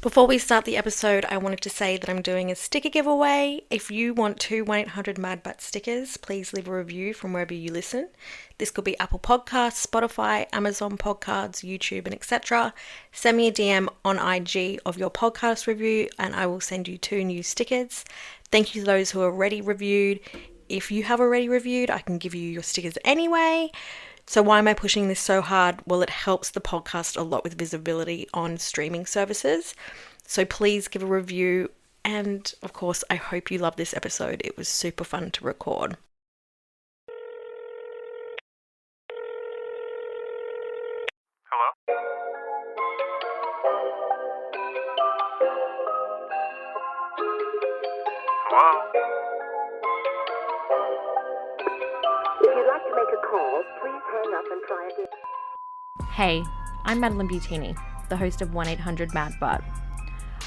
Before we start the episode, I wanted to say that I'm doing a sticker giveaway. If you want two 1-800 Madbutt stickers, please leave a review from wherever you listen. This could be Apple Podcasts, Spotify, Amazon Podcasts, YouTube, and etc. Send me a DM on IG of your podcast review and I will send you two new stickers. Thank you to those who are already reviewed. If you have already reviewed, I can give you your stickers anyway. So why am I pushing this so hard? Well, it helps the podcast a lot with visibility on streaming services. So please give a review. And of course, I hope you love this episode. It was super fun to record. Hello? Hello? If you'd like to make a call, please hang up and try again. Hey, I'm Madeline Butini, the host of 1-800 Madbutt.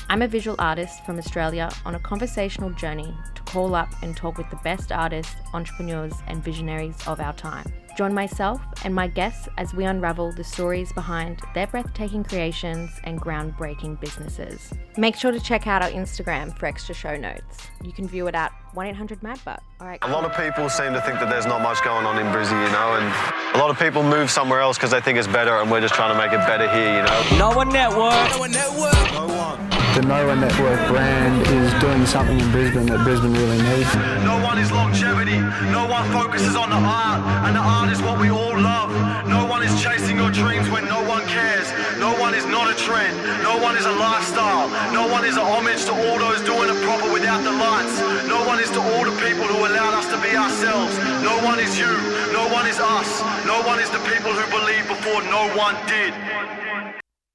I'm a visual artist from Australia on a conversational journey to call up and talk with the best artists, entrepreneurs, and visionaries of our time. Join myself and my guests as we unravel the stories behind their breathtaking creations and groundbreaking businesses. Make sure to check out our Instagram for extra show notes. You can view it at 1-800 Madbutt. All right. A lot of people seem to think that there's not much going on in Brizzy, you know, and a lot of people move somewhere else because they think it's better, and we're just trying to make it better here, you know. No.1 Network. No.1 Network. No.1. The No.1 Network brand is doing something in Brisbane that Brisbane really needs. No.1 is longevity. No.1 focuses on the art, and the art is what we all love. No.1 is chasing your dreams when no one cares. No.1 is not a trend. No.1 is a lifestyle. No.1 is a homage to all those doing it proper without the lights. No.1 is to all the people who allowed us to be ourselves. No.1 is you. No.1 is us. No.1 is the people who believed before no one did.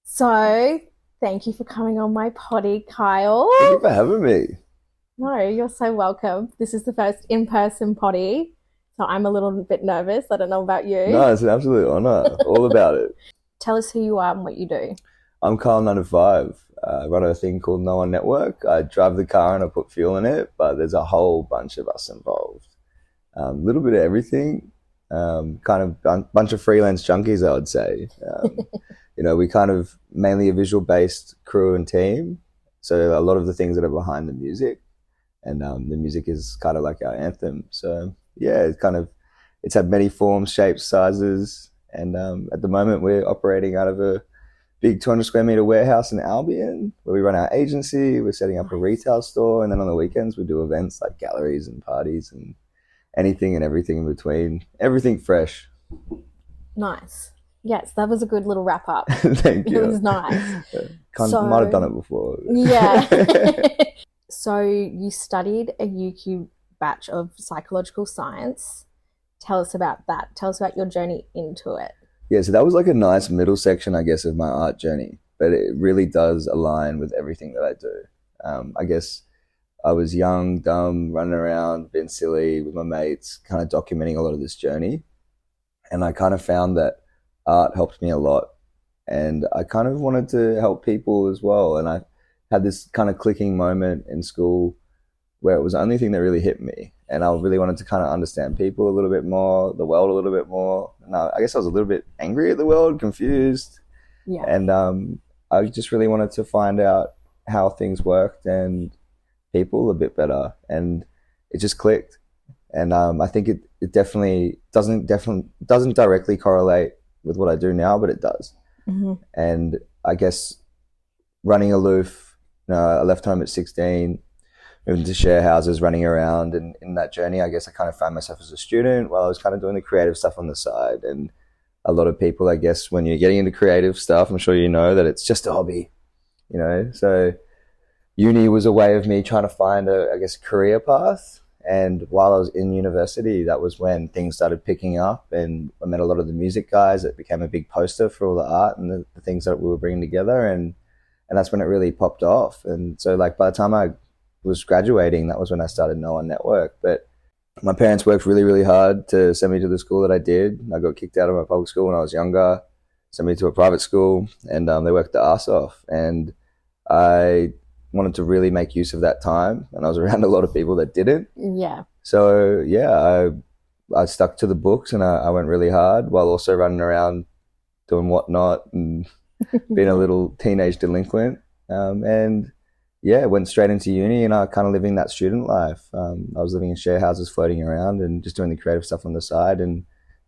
So, thank you for coming on my potty, Kyel. Thank you for having me. No, you're so welcome. This is the first in-person potty, so I'm a little bit nervous. I don't know about you. No, it's an absolute honour. All about it. Tell us who you are and what you do. I'm Kyel 905. I run a thing called No.1 Network. I drive the car and I put fuel in it, but there's a whole bunch of us involved. A little bit of everything. Kind of bunch of freelance junkies, I would say. You know, we kind of mainly a visual-based crew and team. So a lot of the things that are behind the music, and the music is kind of like our anthem. So yeah, it's had many forms, shapes, sizes, and at the moment we're operating out of a big 200 square meter warehouse in Albion, where we run our agency. We're setting up a retail store, and then on the weekends we do events like galleries and parties and anything and everything in between. Everything fresh. Nice. Yes, that was a good little wrap up. Thank you. It was nice. Might have done it before. Yeah. So you studied a UQ batch of psychological science. Tell us about that. Tell us about your journey into it. Yeah, so that was like a nice middle section, I guess, of my art journey, but it really does align with everything that I do. I guess I was young, dumb, running around, being silly with my mates, kind of documenting a lot of this journey. And I kind of found that art helped me a lot. And I kind of wanted to help people as well. And I had this kind of clicking moment in school where it was the only thing that really hit me. And I really wanted to kind of understand people a little bit more, the world a little bit more. And I guess I was a little bit angry at the world, confused. Yeah. And I just really wanted to find out how things worked and people a bit better. And it just clicked. And I think it definitely doesn't directly correlate with what I do now, but it does. Mm-hmm. And I guess running aloof, I left home at 16, moved into share houses, running around, and in that journey, I guess I kind of found myself as a student while I was kind of doing the creative stuff on the side. And a lot of people, I guess, when you're getting into creative stuff, I'm sure you know that it's just a hobby, you know. So uni was a way of me trying to find a career path. And while I was in university, that was when things started picking up, and I met a lot of the music guys. It became a big poster for all the art and the things that we were bringing together, and that's when it really popped off. And so, like, by the time I was graduating, that was when I started No.1 Network. But my parents worked really, really hard to send me to the school that I did. I got kicked out of my public school when I was younger, sent me to a private school, and they worked their ass off. And I wanted to really make use of that time, and I was around a lot of people that didn't. Yeah. So yeah, I stuck to the books, and I went really hard while also running around doing whatnot and being a little teenage delinquent. And yeah, went straight into uni, and I kind of living that student life. I was living in share houses, floating around, and just doing the creative stuff on the side, and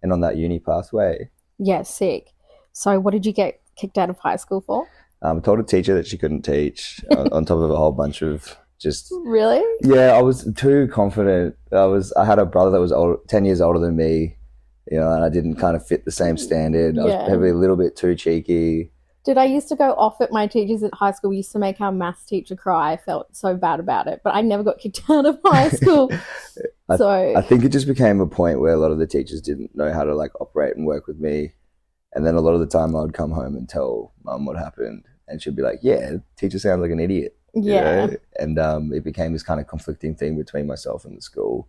on that uni pathway. Yeah, sick. So what did you get kicked out of high school for? I told a teacher that she couldn't teach, on top of a whole bunch of just. Really? Yeah, I was too confident. I had a brother that was 10 years older than me, and I didn't kind of fit the same standard. I was Yeah. probably a little bit too cheeky. Dude, I used to go off at my teachers at high school. We used to make our maths teacher cry. I felt so bad about it, but I never got kicked out of high school. I think it just became a point where a lot of the teachers didn't know how to like operate and work with me. And then a lot of the time I would come home and tell mum what happened, and she'd be like, yeah, teacher sounds like an idiot. Yeah. And it became this kind of conflicting thing between myself and the school.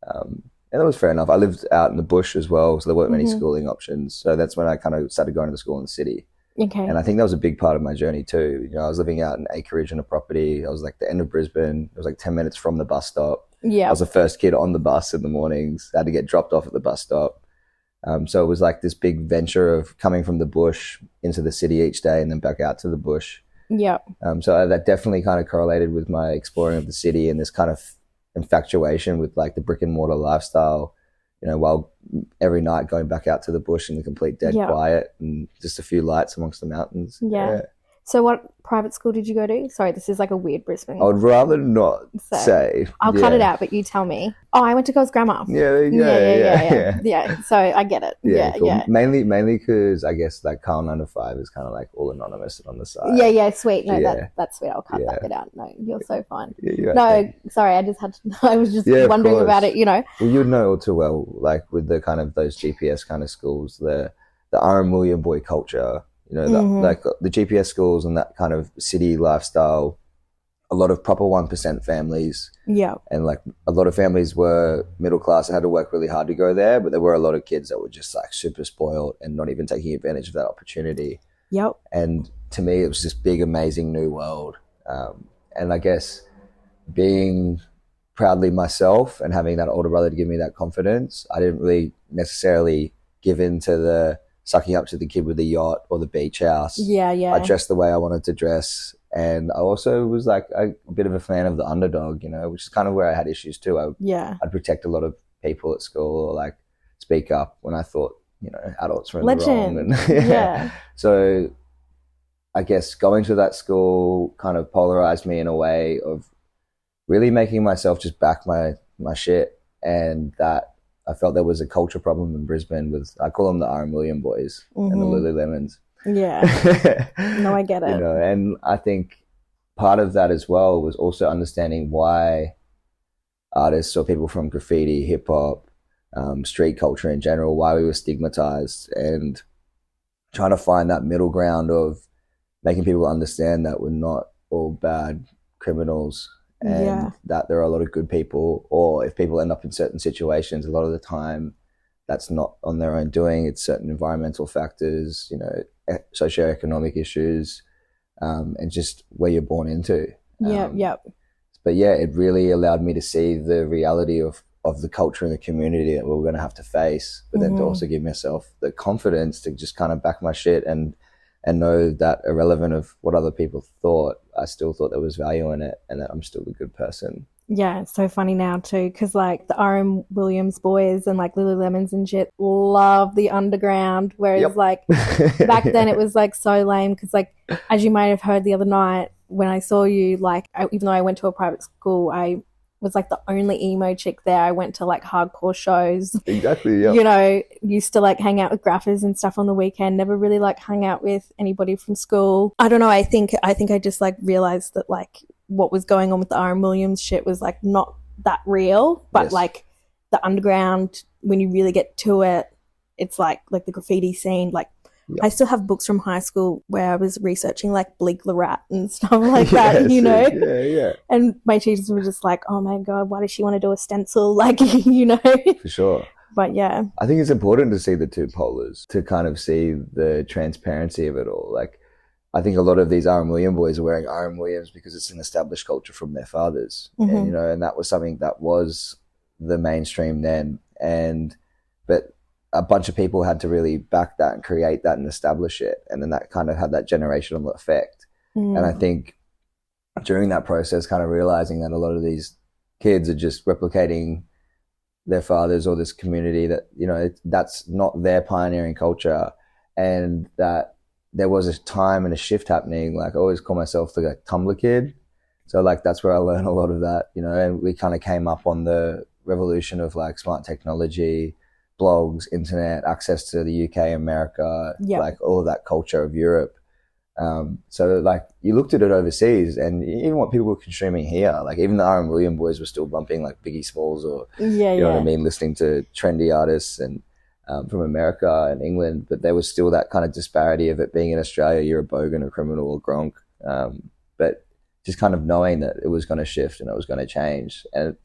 And that was fair enough. I lived out in the bush as well, so there weren't many schooling options. So that's when I kind of started going to the school in the city. Okay. And I think that was a big part of my journey too. I was living out in acreage in a property. I was like the end of Brisbane. It was like 10 minutes from the bus stop. Yeah. I was the first kid on the bus in the mornings. I had to get dropped off at the bus stop. So it was like this big venture of coming from the bush into the city each day and then back out to the bush. Yeah. So that definitely kind of correlated with my exploring of the city and this kind of infatuation with like the brick and mortar lifestyle, while every night going back out to the bush in the complete dead quiet and just a few lights amongst the mountains. Yeah. So what private school did you go to? Sorry, this is like a weird Brisbane. I would rather not say. I'll cut it out, but you tell me. Oh, I went to Girls Grammar. Yeah, there you go. Yeah. So I get it. Yeah, cool. yeah. Mainly because I guess like Kyel 9 to 5 is kind of like all anonymous and on the side. Yeah, sweet. No, Yeah. that's sweet. I'll cut that bit out. No, you're so fine. Yeah, No, sorry, I just had to. I was just wondering about it. Well, you'd know all too well, like with the kind of those GPS kind of schools, the RM William boy culture. Like the GPS schools and that kind of city lifestyle, a lot of proper 1% families. Yeah. And like a lot of families were middle class and had to work really hard to go there, but there were a lot of kids that were just like super spoiled and not even taking advantage of that opportunity. Yep. And to me, it was this big, amazing new world. And I guess being proudly myself and having that older brother to give me that confidence, I didn't really necessarily give in to the sucking up to the kid with the yacht or the beach house. Yeah. I dressed the way I wanted to dress. And I also was like a bit of a fan of the underdog, which is kind of where I had issues too. I'd protect a lot of people at school or like speak up when I thought, adults were in the wrong. And So I guess going to that school kind of polarized me in a way of really making myself just back my shit, and that I felt there was a culture problem in Brisbane with, I call them the RM William boys and the Lululemons. Yeah. No, I get it. And I think part of that as well was also understanding why artists or people from graffiti, hip hop, street culture in general, why we were stigmatized, and trying to find that middle ground of making people understand that we're not all bad criminals. And that there are a lot of good people, or if people end up in certain situations, a lot of the time that's not on their own doing. It's certain environmental factors, socioeconomic issues, and just where you're born into. But yeah, it really allowed me to see the reality of the culture and the community that we were going to have to face, but then to also give myself the confidence to just kind of back my shit and know that irrelevant of what other people thought, I still thought there was value in it and that I'm still a good person. Yeah, it's so funny now too, because like the RM Williams boys and like Lululemons and shit love the underground, whereas like back then it was like so lame, because like as you might have heard the other night when I saw you, like even though I went to a private school, I was like the only emo chick there. I went to like hardcore shows. Exactly, yeah. Used to like hang out with graphers and stuff on the weekend, never really like hung out with anybody from school. I don't know, I think I just like realized that like what was going on with the RM Williams shit was like not that real, but like the underground, when you really get to it, it's like the graffiti scene, like I still have books from high school where I was researching like Bleak the Rat and stuff like that, Yeah. And my teachers were just like, oh my God, why does she want to do a stencil? Like, For sure. But yeah. I think it's important to see the two polars, to kind of see the transparency of it all. Like, I think a lot of these RM Williams boys are wearing RM Williams because it's an established culture from their fathers. And, and that was something that was the mainstream then. But a bunch of people had to really back that and create that and establish it. And then that kind of had that generational effect. And I think during that process, kind of realizing that a lot of these kids are just replicating their fathers or this community that, you know, that's not their pioneering culture, and that there was a time and a shift happening. Like, I always call myself the like Tumblr kid. So like, that's where I learned a lot of that, you know, and we kind of came up on the revolution of like smart technology, blogs, internet, access to the UK, America, like all of that culture of Europe. So like, you looked at it overseas, and even what people were consuming here, like even the R.M. Williams boys were still bumping like Biggie Smalls, or you know what I mean, listening to trendy artists and from America and England, but there was still that kind of disparity of it being in Australia, you're a bogan, a criminal, or Gronk. But just kind of knowing that it was going to shift and it was going to change, and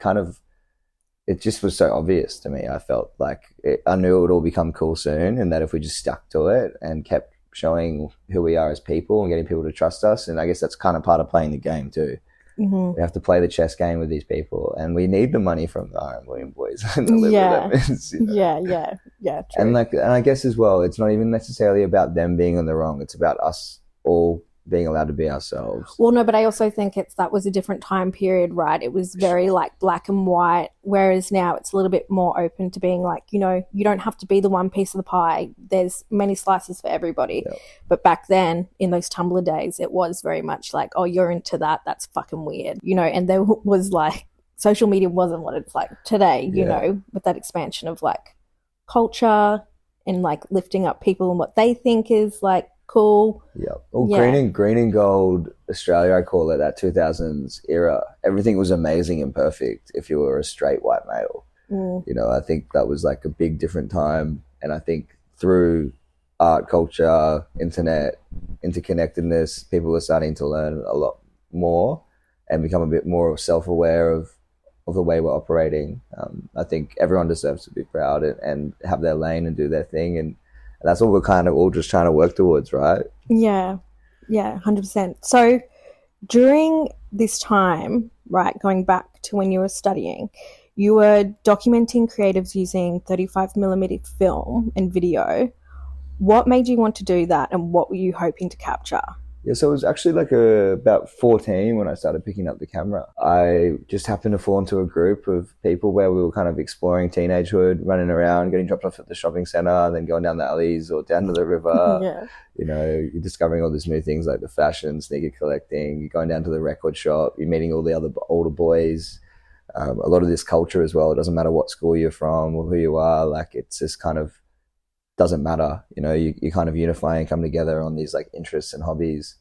it just was so obvious to me. I felt like I knew it would all become cool soon, and that if we just stuck to it and kept showing who we are as people and getting people to trust us, and I guess that's kind of part of playing the game too. We have to play the chess game with these people, and we need the money from the R.M. Williams boys. And the limits, you know? Yeah. True. And I guess as well, it's not even necessarily about them being in the wrong. It's about us all being allowed to be ourselves. Well, no, but I also think that was a different time period, right? It was very like black and white, whereas now it's a little bit more open to being like, you know, you don't have to be the one piece of the pie. There's many slices for everybody. Yep. But back then, in those Tumblr days, it was very much like, oh, you're into that. That's fucking weird, you know. And there was like, social media wasn't what it's like today, you know, with that expansion of like culture and like lifting up people and what they think is like cool. Well, green and gold Australia, I call it, that 2000s era, everything was amazing and perfect if you were a straight white male. You know, I think that was like a big different time. And I think through art, culture, internet, interconnectedness, people are starting to learn a lot more and become a bit more self-aware of the way we're operating. I think everyone deserves to be proud and have their lane and do their thing, and that's what we're kind of all just trying to work towards, right? Yeah, 100%. So during this time, right, going back to when you were studying, you were documenting creatives using 35mm film and video. What made you want to do that, and what were you hoping to capture? Yeah, so it was actually like about 14 when I started picking up the camera. I just happened to fall into a group of people where we were kind of exploring teenagehood, running around, getting dropped off at the shopping center, then going down the alleys or down to the river. You know, you're discovering all these new things like the fashion, sneaker collecting, you're going down to the record shop, you're meeting all the other older boys. A lot of this culture as well. It doesn't matter what school you're from or who you are. Like, it's just kind of doesn't matter, you know, you kind of unify and come together on these like interests and hobbies.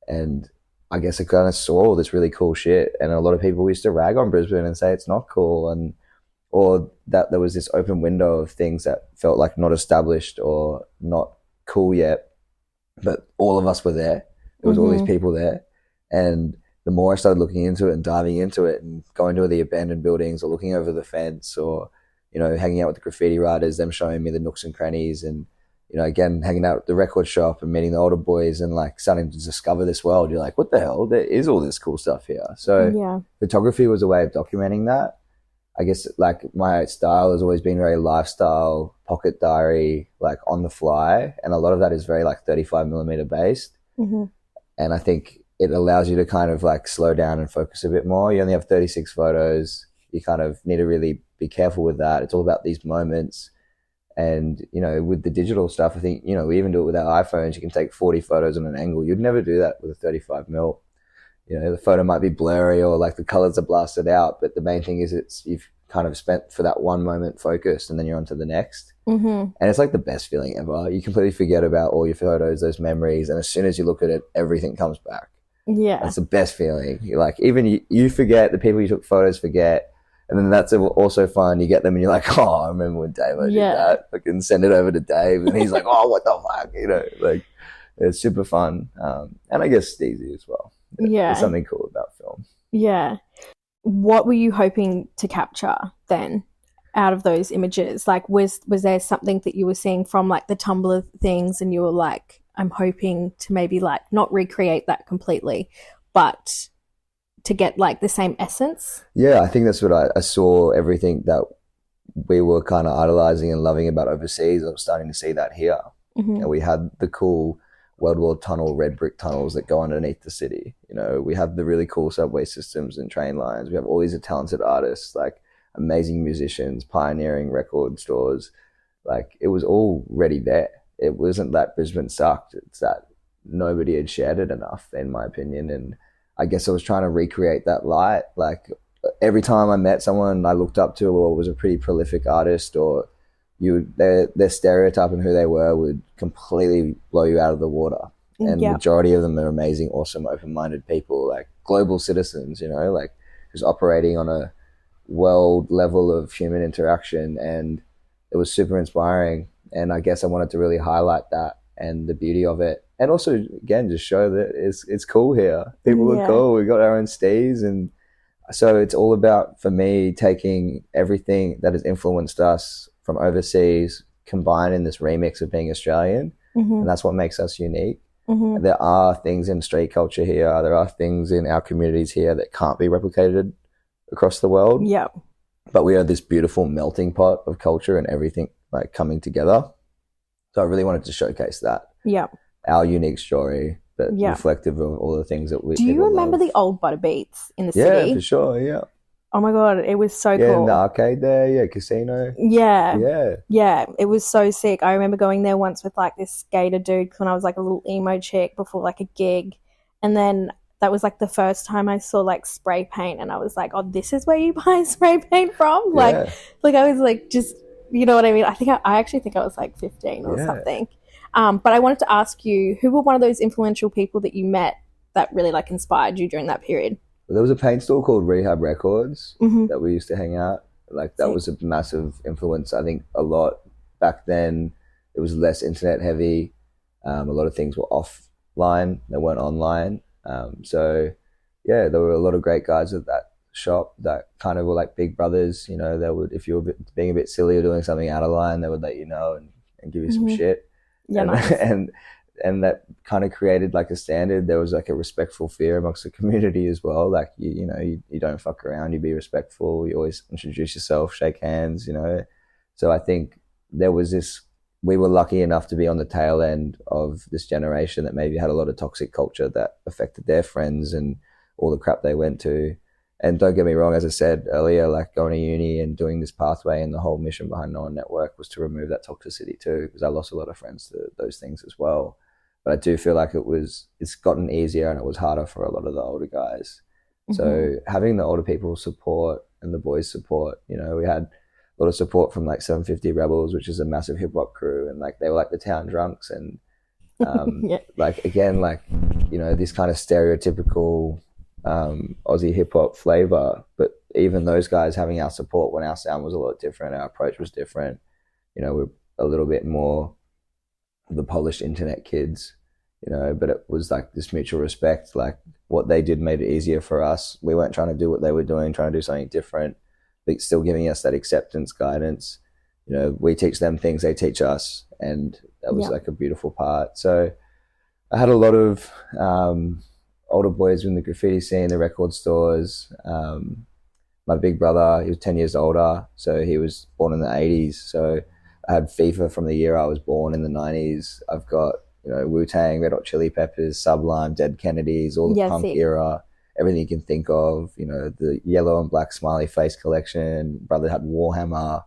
And I guess I kind of saw all this really cool shit, and a lot of people used to rag on Brisbane and say it's not cool, and or that there was this open window of things that felt like not established or not cool yet, but all of us were there. There was all these people there, and the more I started looking into it and diving into it and going to the abandoned buildings or looking over the fence, or you know, hanging out with the graffiti writers, them showing me the nooks and crannies, and, you know, again, hanging out at the record shop and meeting the older boys and like starting to discover this world. You're like, what the hell? There is all this cool stuff here. So photography was a way of documenting that. I guess like my style has always been very lifestyle, pocket diary, like on the fly. And a lot of that is very like 35mm based. And I think it allows you to kind of like slow down and focus a bit more. You only have 36 photos. You kind of need to really be careful with that. It's all about these moments. And, you know, with the digital stuff, I think, you know, we even do it with our iPhones. You can take 40 photos on an angle. You'd never do that with a 35mm. You know, the photo might be blurry or like the colors are blasted out, but the main thing is you've kind of spent for that one moment focused, and then you're on to the next. And it's like the best feeling ever. You completely forget about all your photos, those memories, and as soon as you look at it, everything comes back. That's the best feeling. You're like, even you forget, the people you took photos forget. And then that's also fun. You get them and you're like, oh, I remember when Dave did that. I can send it over to Dave. And he's like, oh, what the fuck? You know, like, it's super fun. And I guess steezy as well. There's something cool about film. What were you hoping to capture then out of those images? Like, was there something that you were seeing from like the Tumblr things and you were like, I'm hoping to maybe like not recreate that completely, but to get like the same essence? Yeah, I think that's what I saw. Everything that we were kind of idolizing and loving about overseas, I was starting to see that here. And we had the cool World War tunnel, red brick tunnels that go underneath the city. You know, we have the really cool subway systems and train lines. We have all these talented artists, like amazing musicians, pioneering record stores. Like, it was already there. It wasn't that Brisbane sucked. It's that nobody had shared it enough, in my opinion. And I guess I was trying to recreate that light. Like, every time I met someone I looked up to or was a pretty prolific artist, or their stereotype and who they were would completely blow you out of the water. And the majority of them are amazing, awesome, open-minded people, like global citizens, you know, like just operating on a world level of human interaction. And it was super inspiring. And I guess I wanted to really highlight that and the beauty of it. And also, again, just show that it's cool here. People are cool. We got our own steez. And so it's all about, for me, taking everything that has influenced us from overseas, combining this remix of being Australian. And that's what makes us unique. There are things in street culture here. There are things in our communities here that can't be replicated across the world. Yeah. But we are this beautiful melting pot of culture and everything like coming together. So I really wanted to showcase that. Yeah. Our unique story, but reflective of all the things that we Do you remember the old butter beats in the city? Yeah, for sure, yeah. Oh my God, it was so cool. Yeah, in the arcade there, casino. Yeah, it was so sick. I remember going there once with like this skater dude when I was like a little emo chick before like a gig. And then that was like the first time I saw like spray paint, and I was like, oh, this is where you buy spray paint from? Like I was like, just, you know what I mean? I actually think I was like 15 or something. But I wanted to ask you, who were one of those influential people that you met that really like inspired you during that period? There was a paint store called Rehab Records that we used to hang out. Like, that was a massive influence. I think a lot back then, it was less internet heavy. A lot of things were offline. They weren't online. So there were a lot of great guys at that shop that kind of were like big brothers. You know, they would, if you were being a bit silly or doing something out of line, they would let you know and give you some shit. Yeah, nice. And that kind of created like a standard. There was like a respectful fear amongst the community as well. Like, you don't fuck around, you be respectful, you always introduce yourself, shake hands, you know. So I think there was this, we were lucky enough to be on the tail end of this generation that maybe had a lot of toxic culture that affected their friends and all the crap they went to. And don't get me wrong, as I said earlier, like going to uni and doing this pathway, and the whole mission behind No.1 Network was to remove that toxicity too, because I lost a lot of friends to those things as well. But I do feel like it's gotten easier and it was harder for a lot of the older guys. So having the older people support and the boys support, you know, we had a lot of support from like 750 Rebels, which is a massive hip hop crew, and like they were like the town drunks, and like, again, like, you know, this kind of stereotypical Aussie hip hop flavor, but even those guys having our support when our sound was a lot different, our approach was different. You know, we're a little bit more the polished internet kids, you know, but it was like this mutual respect. Like, what they did made it easier for us. We weren't trying to do what they were doing, trying to do something different, but still giving us that acceptance, guidance. You know, we teach them things, they teach us, and that was like a beautiful part. So I had a lot of older boys in the graffiti scene, the record stores. My big brother, he was 10 years older, so he was born in the 80s. So I had FIFA from the year I was born in the 90s. I've got, you know, Wu-Tang, Red Hot Chili Peppers, Sublime, Dead Kennedys, all the punk era, everything you can think of. You know, the yellow and black smiley face collection. Brother had Warhammer,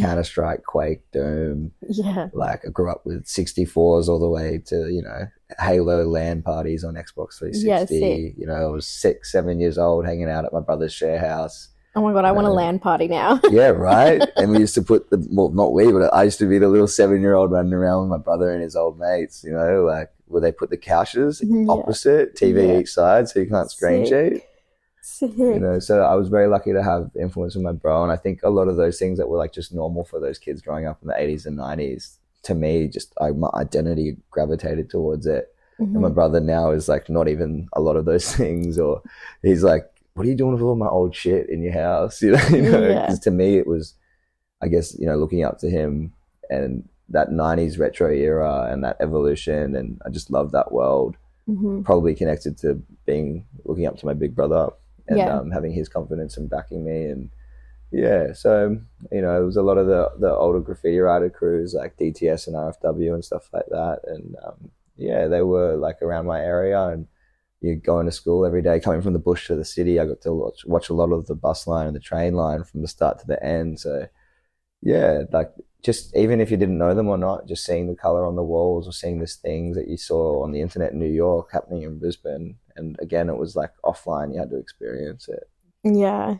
Counter-Strike, Quake, Doom. Yeah. Like, I grew up with 64s all the way to, you know, Halo LAN parties on Xbox 360. You know, I was 6, 7 years old hanging out at my brother's share house. Oh my God, I want a LAN party now. Yeah, right? And we used to put not we, but I used to be the little 7-year-old running around with my brother and his old mates, you know, like, where they put the couches opposite, TV each side, so you can't screen cheat. Sick. You know, so I was very lucky to have influence with my bro, and I think a lot of those things that were like just normal for those kids growing up in the 80s and 90s, to me, just my identity gravitated towards it. And my brother now is like not even a lot of those things, or he's like, what are you doing with all my old shit in your house? You know, because to me it was, I guess, you know, looking up to him and that 90s retro era and that evolution, and I just love that world. Probably connected to looking up to my big brother and having his confidence and backing me. And so, you know, it was a lot of the older graffiti writer crews like DTS and RFW and stuff like that. And yeah, they were like around my area, and you going to school every day, coming from the bush to the city. I got to watch a lot of the bus line and the train line from the start to the end. So yeah, like just even if you didn't know them or not, just seeing the color on the walls or seeing these things that you saw on the internet in New York happening in Brisbane. And again, it was like offline, you had to experience it. Yeah.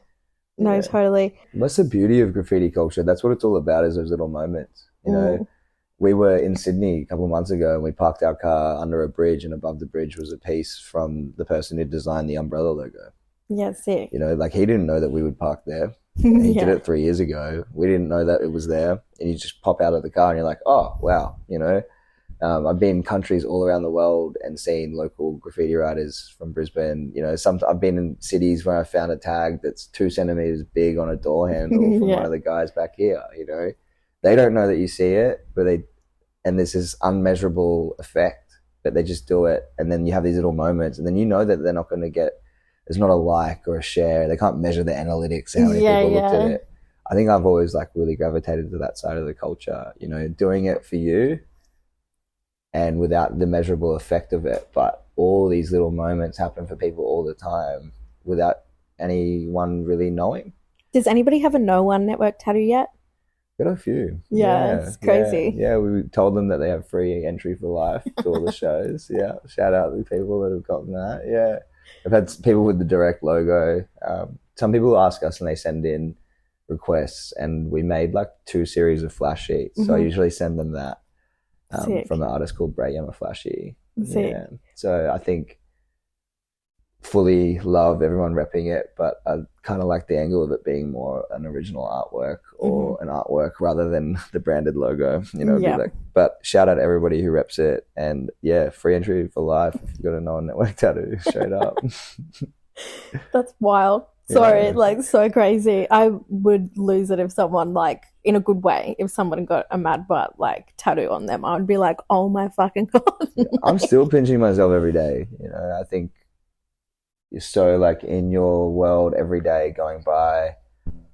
No, Yeah. totally. That's the beauty of graffiti culture. That's what it's all about, is those little moments. You know, we were in Sydney a couple of months ago and we parked our car under a bridge, and above the bridge was a piece from the person who designed the umbrella logo. Yeah, sick. You know, like he didn't know that we would park there. He Yeah. did it 3 years ago. We didn't know that it was there. And you just pop out of the car and you're like, oh, wow, you know. I've been in countries all around the world and seen local graffiti writers from Brisbane. You know, I've been in cities where I found a tag that's 2 centimeters big on a door handle from Yeah. one of the guys back here. You know, they don't know that you see it, and this is unmeasurable effect, but they just do it. And then you have these little moments, and then you know that they're not going to get, there's not a like or a share. They can't measure the analytics, how many people looked at it. I think I've always like really gravitated to that side of the culture, you know, doing it for you and without the measurable effect of it. But all these little moments happen for people all the time without anyone really knowing. Does anybody have a No.1 Network tattoo yet? Got a few. Yeah, it's crazy. Yeah, we told them that they have free entry for life to all the shows. Yeah, shout out to the people that have gotten that. Yeah, I've had people with the direct logo. Some people ask us and they send in requests, and we made like 2 series of flash sheets. So I usually send them that from an artist called Bray Yama Flashy. Yeah. So I think fully love everyone repping it, but I kind of like the angle of it being more an original artwork or an artwork rather than the branded logo, you know. Yeah. Like, but shout out to everybody who reps it, and yeah, free entry for life if you've got a No.1 Network tattoo, straight up. That's wild. Sorry, Yeah. like so crazy. I would lose it if someone, like, in a good way, if someone got a Madbutt like tattoo on them, I would be like, oh my fucking God. I'm still pinching myself every day, you know. I think you're so like in your world every day going by.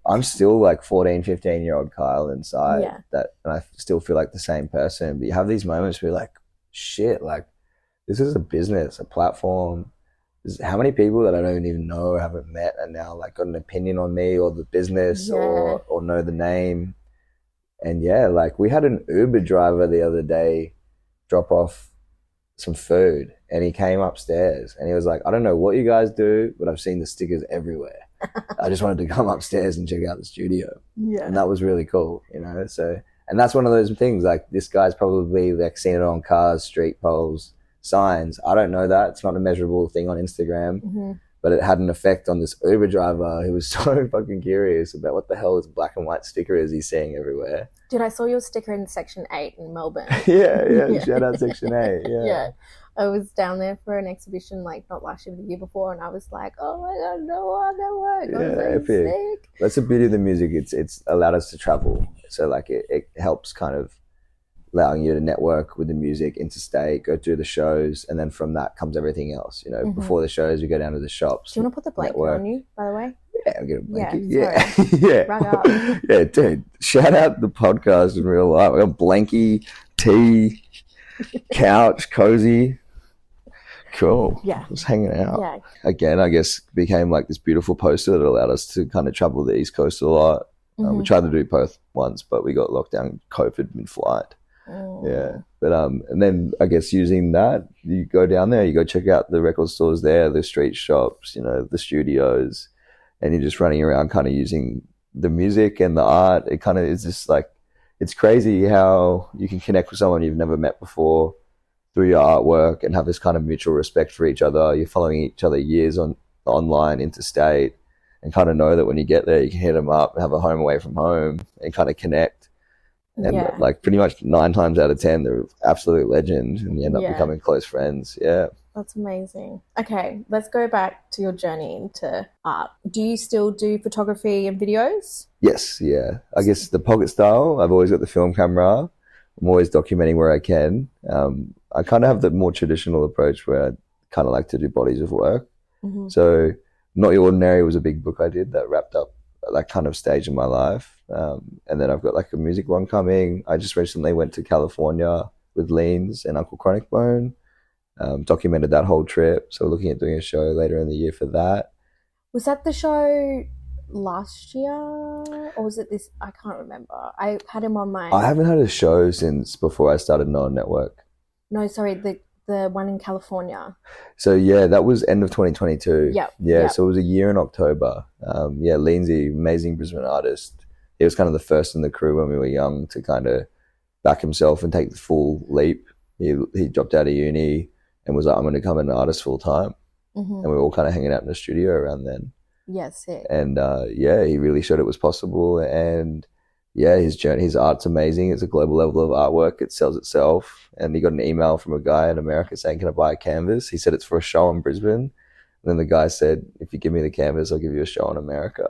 I'm still like 14, 15-year-old Kyel inside, and I still feel like the same person. But you have these moments where you're like, shit, like this is a business, a platform. How many people that I don't even know or haven't met and now like got an opinion on me or the business or know the name. And yeah, like we had an Uber driver the other day drop off some food, and he came upstairs and he was like, I don't know what you guys do, but I've seen the stickers everywhere. I just wanted to come upstairs and check out the studio. Yeah. And that was really cool, you know? So, and that's one of those things, like this guy's probably like seen it on cars, street poles, signs. I don't know that. It's not a measurable thing on Instagram, but it had an effect on this Uber driver who was so fucking curious about what the hell this black and white sticker is he's seeing everywhere. Dude, I saw your sticker in Section 8 in Melbourne. yeah. Shout out Section 8. Yeah. I was down there for an exhibition, like not last year, but the year before, and I was like, oh my God, No.1 Network. Yeah, epic. Sick. That's the beauty of the music. It's allowed us to travel. So like it helps kind of allowing you to network with the music, interstate, go through the shows, and then from that comes everything else. You know, before the shows, we go down to the shops. Do you want to put the blanket on you, by the way? Yeah, I'll get a blanket. Yeah. Yeah. Run up. Yeah, dude. Shout out the podcast in real life. I got blankie, tea, couch, cozy. Cool. Yeah. Just hanging out. Yeah. Again, I guess became like this beautiful poster that allowed us to kind of travel the East Coast a lot. We tried to do both once, but we got locked down COVID mid-flight. Yeah. But and then I guess using that, you go down there, you go check out the record stores there, the street shops, you know, the studios, and you're just running around kind of using the music and the art. It kind of is just like, it's crazy how you can connect with someone you've never met before through your artwork and have this kind of mutual respect for each other. You're following each other years online, interstate, and kind of know that when you get there, you can hit them up and have a home away from home and kind of connect. And like pretty much 9 times out of 10, they're absolute legend, and you end up becoming close friends. Yeah. That's amazing. Okay, let's go back to your journey into art. Do you still do photography and videos? Yes, yeah. I guess the pocket style, I've always got the film camera. I'm always documenting where I can. I kind of have the more traditional approach where I kind of like to do bodies of work. So Not.1 was a big book I did that wrapped up that kind of stage in my life. And then I've got like a music one coming. I just recently went to California with Leans and Uncle Chronic Bone. Documented that whole trip. So we're looking at doing a show later in the year for that. Was that the show last year, or was it this? I can't remember. I had him on my. I haven't had a show since before I started No.1 Network. No, sorry, the one in California. So yeah, that was end of 2022. Yep. Yeah, Yep. so it was a year in October. Yeah, Leansy, amazing Brisbane artist. He was kind of the first in the crew when we were young to kind of back himself and take the full leap. He dropped out of uni and was like, I'm going to become an artist full time. Mm-hmm. And we were all kind of hanging out in the studio around then. Yeah, sick. And yeah, he really showed it was possible. And yeah, his art's amazing. It's a global level of artwork. It sells itself. And he got an email from a guy in America saying, can I buy a canvas? He said it's for a show in Brisbane. And then the guy said, if you give me the canvas, I'll give you a show in America.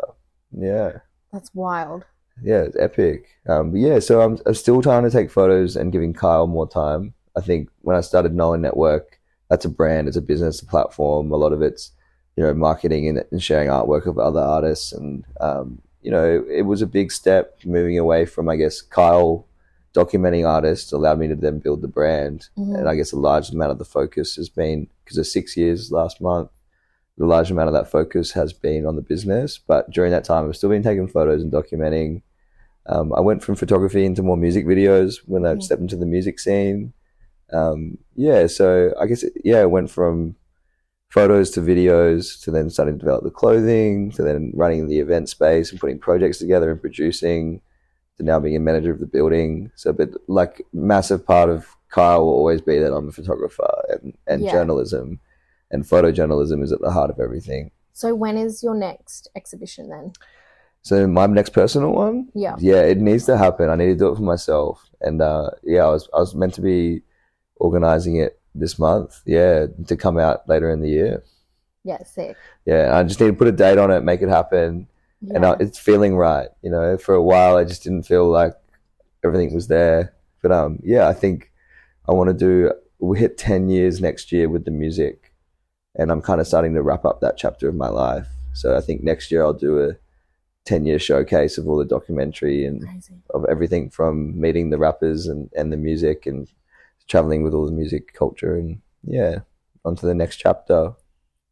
Yeah. That's wild. Yeah, it's epic. But yeah, so I'm still trying to take photos and giving Kyel more time. I think when I started No.1 Network, that's a brand, it's a business, a platform. A lot of it's, marketing and sharing artwork of other artists. And, it was a big step moving away from, I guess, Kyel documenting artists allowed me to then build the brand. Mm-hmm. And I guess a large amount of the focus has been, because of 6 years last month, the large amount of that focus has been on the business. But during that time, I've still been taking photos and documenting. I went from photography into more music videos when I stepped into the music scene. So I guess, it went from photos to videos to then starting to develop the clothing to then running the event space and putting projects together and producing to now being a manager of the building. So, but like massive part of Kyel will always be that I'm a photographer and journalism, and photojournalism is at the heart of everything. So when is your next exhibition then? So my next personal one? Yeah. Yeah, it needs to happen. I need to do it for myself. And I was meant to be organizing it this month, to come out later in the year. Yeah, sick. Yeah, I just need to put a date on it, make it happen. Yeah. And it's feeling right. For a while I just didn't feel like everything was there. But I think I want to we hit 10 years next year with the music, and I'm kind of starting to wrap up that chapter of my life. So I think next year I'll do a 10-year showcase of all the documentary and of everything from meeting the rappers and the music and traveling with all the music culture, and on to the next chapter.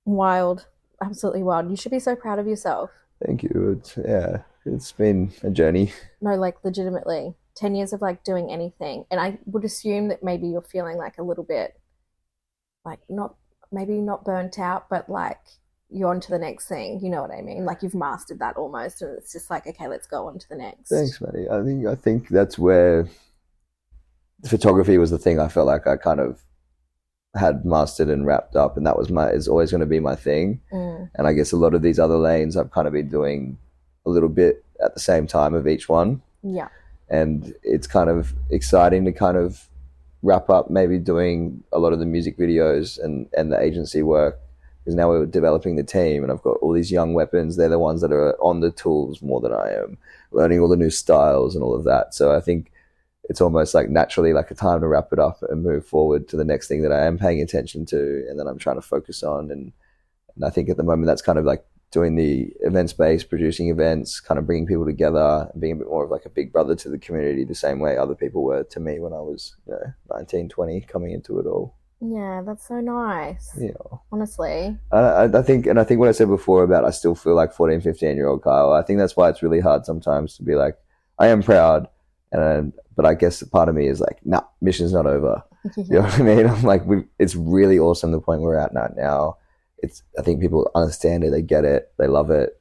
Wild. Absolutely wild. You should be so proud of yourself. Thank you. It's been a journey. No, like legitimately 10 years of like doing anything. And I would assume that maybe you're feeling like a little bit like not burnt out, but like you're on to the next thing. You know what I mean? Like you've mastered that almost, and it's just like, okay, let's go on to the next. Thanks, Maddie. I think that's where photography was the thing I felt like I kind of had mastered and wrapped up, and that was is always going to be my thing. And I guess a lot of these other lanes I've kind of been doing a little bit at the same time of each one. Yeah. And it's kind of exciting to kind of wrap up maybe doing a lot of the music videos and the agency work, because now we're developing the team and I've got all these young weapons. They're the ones that are on the tools more than I am, learning all the new styles and all of that. So I think it's almost like naturally like a time to wrap it up and move forward to the next thing that I am paying attention to and that I'm trying to focus on. And I think at the moment that's kind of like doing the event space, producing events, kind of bringing people together and being a bit more of like a big brother to the community, the same way other people were to me when I was 19, 20, coming into it all. Yeah, that's so nice. Yeah. Honestly. I think what I said before about I still feel like 14, 15-year-old Kyel, I think that's why it's really hard sometimes to be like, I am proud, but I guess part of me is like, nah, mission's not over. You know what I mean? I'm like, it's really awesome the point we're at now. I think people understand it, they get it, they love it.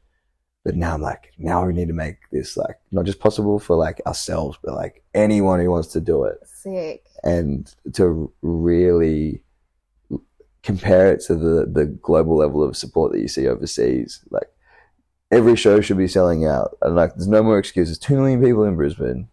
But now I'm like, now we need to make this like not just possible for like ourselves, but like anyone who wants to do it. Sick. And to really compare it to the global level of support that you see overseas. Like every show should be selling out, and like there's no more excuses. 2 million people in Brisbane,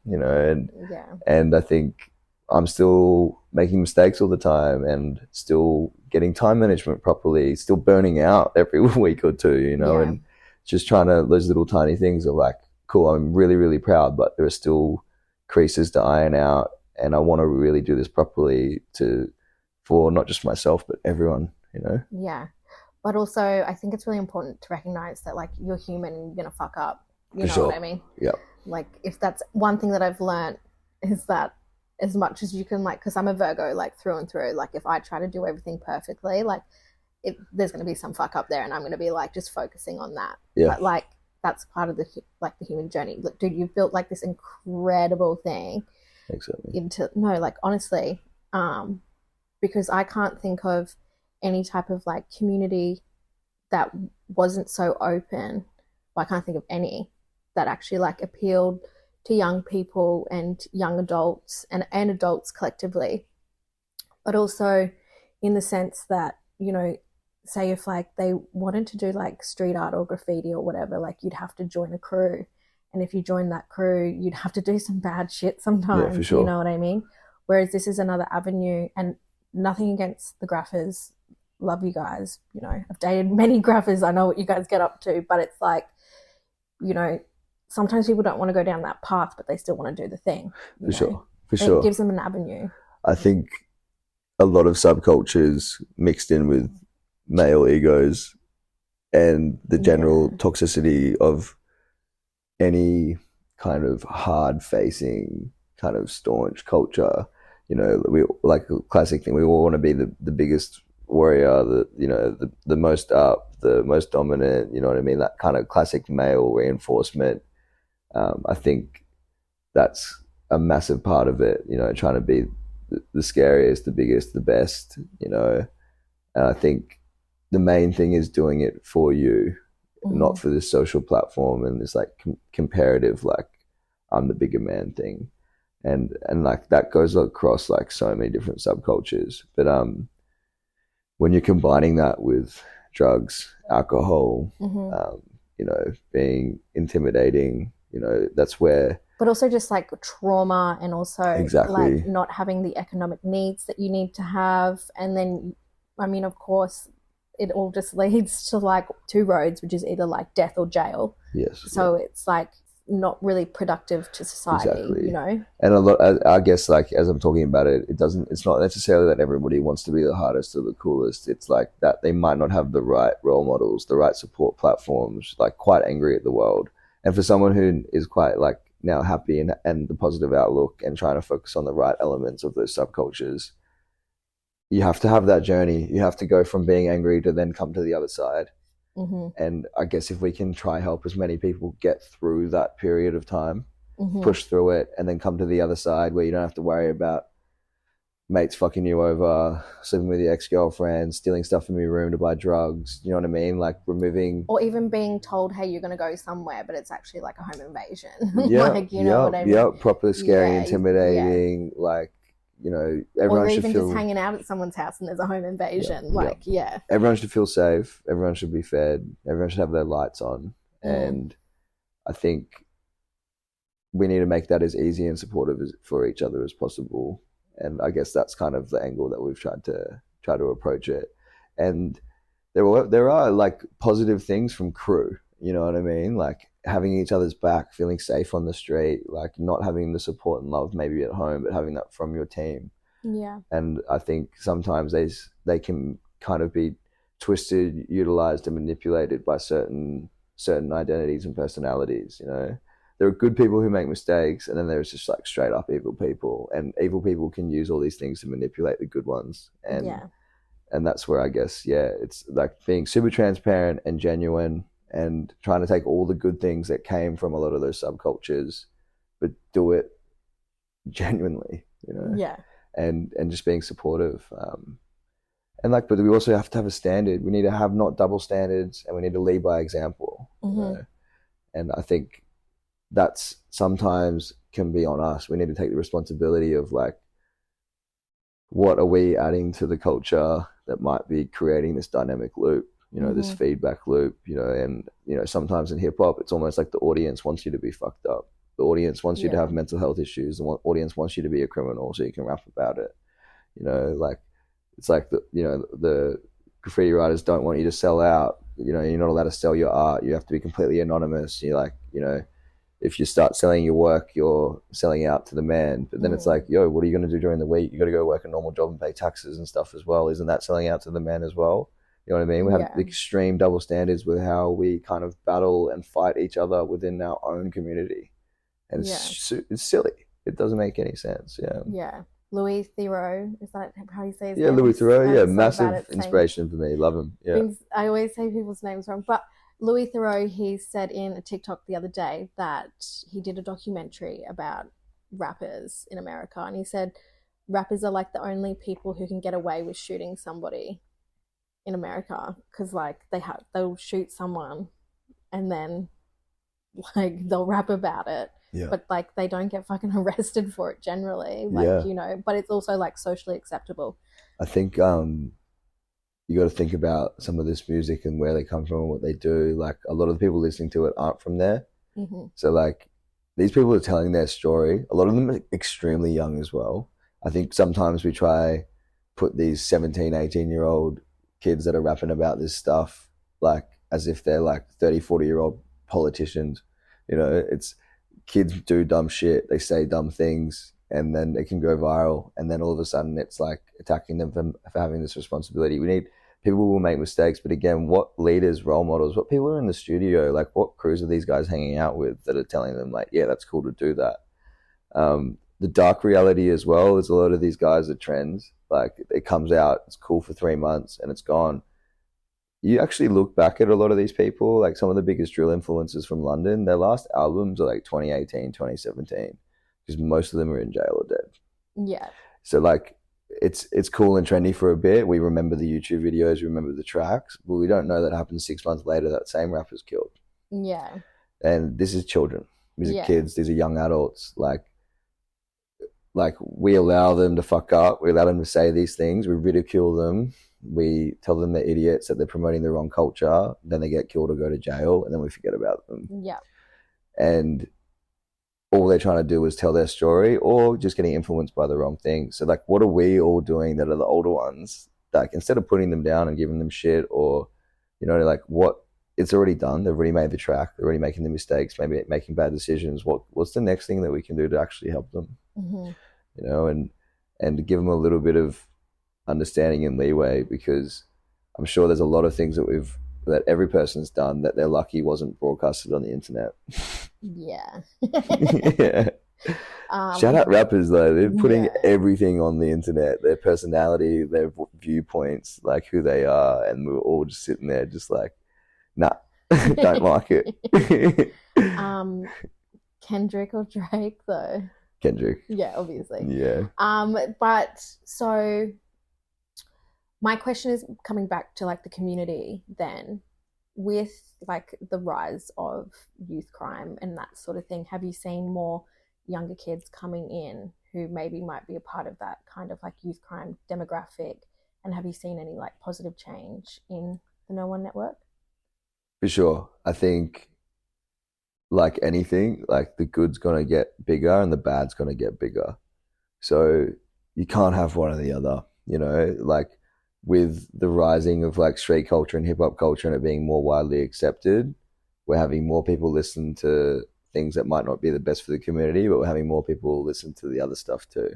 and I think I'm still making mistakes all the time and still getting time management properly, still burning out every week or two, and just trying to those little tiny things of like, cool, I'm really, really proud, but there are still creases to iron out, and I want to really do this properly for not just myself, but everyone, Yeah. But also, I think it's really important to recognize that, like, you're human and you're going to fuck up. You know what I mean? Yeah. Like, if that's one thing that I've learned is that as much as you can, like, because I'm a Virgo, like, through and through. Like, if I try to do everything perfectly, like, there's going to be some fuck up there, and I'm going to be like just focusing on that. Yeah. But like that's part of the human journey. Look, dude, you've built like this incredible thing Exactly. into like honestly, because I can't think of any type of like community that wasn't so open. Well, I can't think of any that actually like appealed to young people and young adults and adults collectively, but also in the sense that, you know, say if like they wanted to do like street art or graffiti or whatever, like you'd have to join a crew, and if you join that crew you'd have to do some bad shit sometimes. Yeah, for sure. You know what I mean? Whereas this is another avenue, and nothing against the graphers, love you guys, you know, I've dated many graphers, I know what you guys get up to, but it's like, you know, sometimes people don't want to go down that path but they still want to do the thing. For sure. It gives them an avenue. I think a lot of subcultures mixed in with male egos and the general toxicity of any kind of hard facing kind of staunch culture. You know, we like a classic thing, we all want to be the biggest warrior, the most up, the most dominant, you know what I mean, that kind of classic male reinforcement. I think that's a massive part of it, you know, trying to be the scariest, the biggest, the best, you know. And I think the main thing is doing it for you, not for this social platform and this like comparative, like I'm the bigger man thing. And like that goes across like so many different subcultures. But when you're combining that with drugs, alcohol, you know, being intimidating, you know, that's where. But also just like trauma, and also exactly. like not having the economic needs that you need to have. And then, I mean, of course, it all just leads to like two roads, which is either like death or jail. Yes. So it's like not really productive to society, exactly. You know? And a lot, I guess, like as I'm talking about it, it's not necessarily that everybody wants to be the hardest or the coolest. It's like that they might not have the right role models, the right support platforms, like quite angry at the world. And for someone who is quite like now happy and the positive outlook and trying to focus on the right elements of those subcultures, you have to have that journey. You have to go from being angry to then come to the other side. And I guess if we can try help as many people get through that period of time, push through it, and then come to the other side where you don't have to worry about mates fucking you over, sleeping with your ex-girlfriend, stealing stuff from your room to buy drugs, you know what I mean? Like removing... Or even being told, hey, you're going to go somewhere, but it's actually like a home invasion. Yeah, like, you know what I mean? Yeah, proper scary, intimidating, like, you know, everyone should feel... Or even just hanging out at someone's house and there's a home invasion. Everyone should feel safe. Everyone should be fed. Everyone should have their lights on. And I think we need to make that as easy and supportive for each other as possible. And I guess that's kind of the angle that we've tried to approach it. And there are like positive things from crew, you know what I mean? Like having each other's back, feeling safe on the street, like not having the support and love maybe at home, but having that from your team. Yeah. And I think sometimes they can kind of be twisted, utilized, and manipulated by certain identities and personalities, you know. There are good people who make mistakes, and then there's just like straight up evil people, and evil people can use all these things to manipulate the good ones. And that's where I guess, it's like being super transparent and genuine and trying to take all the good things that came from a lot of those subcultures, but do it genuinely, you know? Yeah. And just being supportive. And like, but we also have to have a standard. We need to have not double standards, and we need to lead by example. You know? And I think that's sometimes can be on us. We need to take the responsibility of like, what are we adding to the culture that might be creating this dynamic loop, you know, this feedback loop, you know. And, you know, sometimes in hip hop, it's almost like the audience wants you to be fucked up. The audience wants you to have mental health issues. The audience wants you to be a criminal so you can rap about it. You know, like, it's like the graffiti writers don't want you to sell out. You know, you're not allowed to sell your art. You have to be completely anonymous. You're like, you know, if you start selling your work, you're selling out to the man. But then it's like, yo, what are you going to do during the week? You got to go work a normal job and pay taxes and stuff as well. Isn't that selling out to the man as well? You know what I mean? We have extreme double standards with how we kind of battle and fight each other within our own community. And it's silly. it doesn't make any sense. Yeah. Louis Theroux, is that how you say his Yeah, name? Louis Theroux. I'm Yeah, so bad massive at saying inspiration for me. Love him. Yeah. things. I always say people's names wrong. But Louis Theroux, he said in a TikTok the other day that he did a documentary about rappers in America, and he said rappers are like the only people who can get away with shooting somebody in America, because like they'll shoot someone and then like they'll rap about it, Yeah. but like they don't get fucking arrested for it generally, like Yeah. you know, but it's also like socially acceptable. I think you got to think about some of this music and where they come from and what they do. Like a lot of the people listening to it aren't from there. So like these people are telling their story. A lot of them are extremely young as well. I think sometimes we try put these 17, 18-year-old kids that are rapping about this stuff like as if they're like 30, 40-year-old politicians. You know, it's kids do dumb shit. They say dumb things and then it can go viral. And then all of a sudden it's like attacking them for having this responsibility. We need people will make mistakes, but again, what leaders, role models, what people are in the studio, like what crews are these guys hanging out with that are telling them like, yeah, that's cool to do that. The dark reality as well is a lot of these guys are trends. Like it comes out, it's cool for 3 months and it's gone. You actually look back at a lot of these people, like some of the biggest drill influencers from London, their last albums are like 2018, 2017, because most of them are in jail or dead. Yeah. So like, it's cool and trendy for a bit. We remember the YouTube videos, we remember the tracks, but we don't know that happens 6 months later that same rapper's killed. Yeah. And this is children. These are Yeah. kids. These are young adults. Like we allow them to fuck up. We allow them to say these things. We ridicule them. We tell them they're idiots, that they're promoting the wrong culture. Then they get killed or go to jail, and then we forget about them. Yeah. And all they're trying to do is tell their story or just getting influenced by the wrong thing. So like, what are we all doing that are the older ones? Like instead of putting them down and giving them shit or, you know, like what it's already done. They've already made the track. They're already making the mistakes, maybe making bad decisions. What's the next thing that we can do to actually help them? You know, and give them a little bit of understanding and leeway, because I'm sure there's a lot of things that every person's done that they're lucky wasn't broadcasted on the internet. Yeah. Yeah. Shout out rappers though. They're putting everything on the internet, their personality, their viewpoints, like who they are, and we're all just sitting there just like, nah, don't like it. Kendrick or Drake though? Kendrick. Yeah, obviously. Yeah. But so my question is coming back to like the community then, with like the rise of youth crime and that sort of thing. Have you seen more younger kids coming in who maybe might be a part of that kind of like youth crime demographic? And have you seen any like positive change in the No.1 Network? For sure. I think like anything, like the good's going to get bigger and the bad's going to get bigger. So you can't have one or the other, you know, like with the rising of like street culture and hip hop culture and it being more widely accepted, we're having more people listen to things that might not be the best for the community, but we're having more people listen to the other stuff too.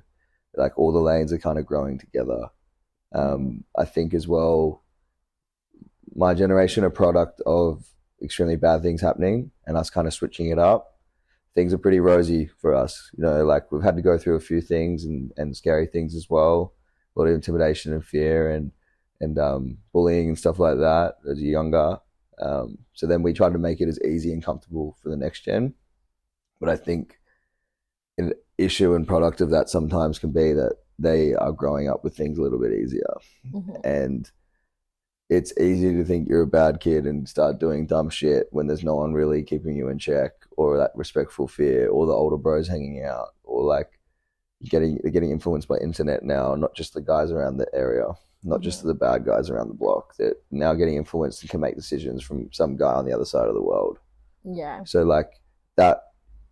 Like all the lanes are kind of growing together. I think as well, my generation, a product of extremely bad things happening and us kind of switching it up. Things are pretty rosy for us, you know, like we've had to go through a few things and scary things as well, a lot of intimidation and fear and bullying and stuff like that as you're younger. So then we try to make it as easy and comfortable for the next gen. But I think an issue and product of that sometimes can be that they are growing up with things a little bit easier. And it's easy to think you're a bad kid and start doing dumb shit when there's no one really keeping you in check, or that respectful fear, or the older bros hanging out, or like they're getting influenced by internet now, not just the guys around the area, not just the bad guys around the block. They're now getting influenced and can make decisions from some guy on the other side of the world. Yeah. So like that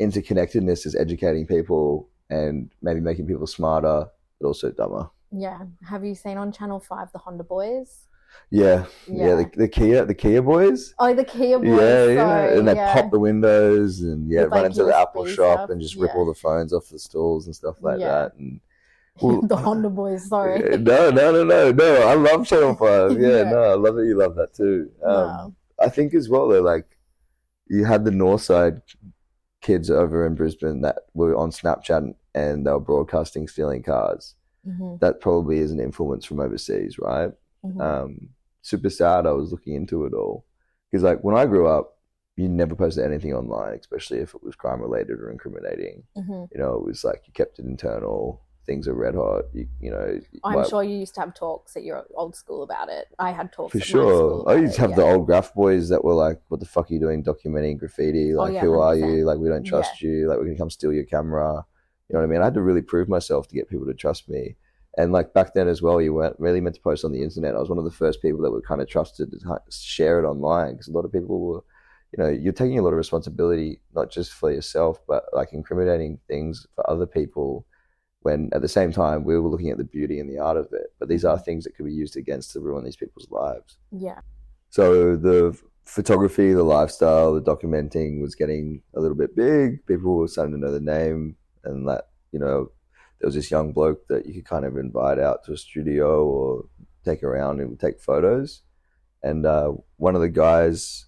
interconnectedness is educating people and maybe making people smarter, but also dumber. Yeah. Have you seen on Channel 5 the Honda Boys? Yeah. The Kia boys. Oh, the Kia boys. Yeah. Sorry. And they pop the windows and With, run like, into the Apple USB shop stuff. and just rip all the phones off the stalls and stuff like that. And the Honda Boys. Sorry. No. I love Channel 5. Yeah. No, I love that you love that too. I think as well though, like you had the North Side kids over in Brisbane that were on Snapchat and they were broadcasting stealing cars. That probably is an influence from overseas, right? Super sad I was looking into it all. Because like when I grew up, you never posted anything online, especially if it was crime related or incriminating. You know, it was like you kept it internal. Things are red hot. You know. I'm sure you used to have talks at your old school about it. I had talks for at sure. my school. I used to have the old graph boys that were like, "What the fuck are you doing documenting graffiti? Like, who 100%. are you? Like, we don't trust you. Like, we're gonna come steal your camera." You know what I mean? I had to really prove myself to get people to trust me. And like back then as well, you weren't really meant to post on the internet. I was one of the first people that were kind of trusted to share it online because a lot of people were, you know, you're taking a lot of responsibility, not just for yourself, but like incriminating things for other people when at the same time we were looking at the beauty and the art of it. But these are things that could be used against to ruin these people's lives. Yeah. So the photography, the lifestyle, the documenting was getting a little bit big. People were starting to know the name and that, you know, there was this young bloke that you could kind of invite out to a studio or take around and take photos. And one of the guys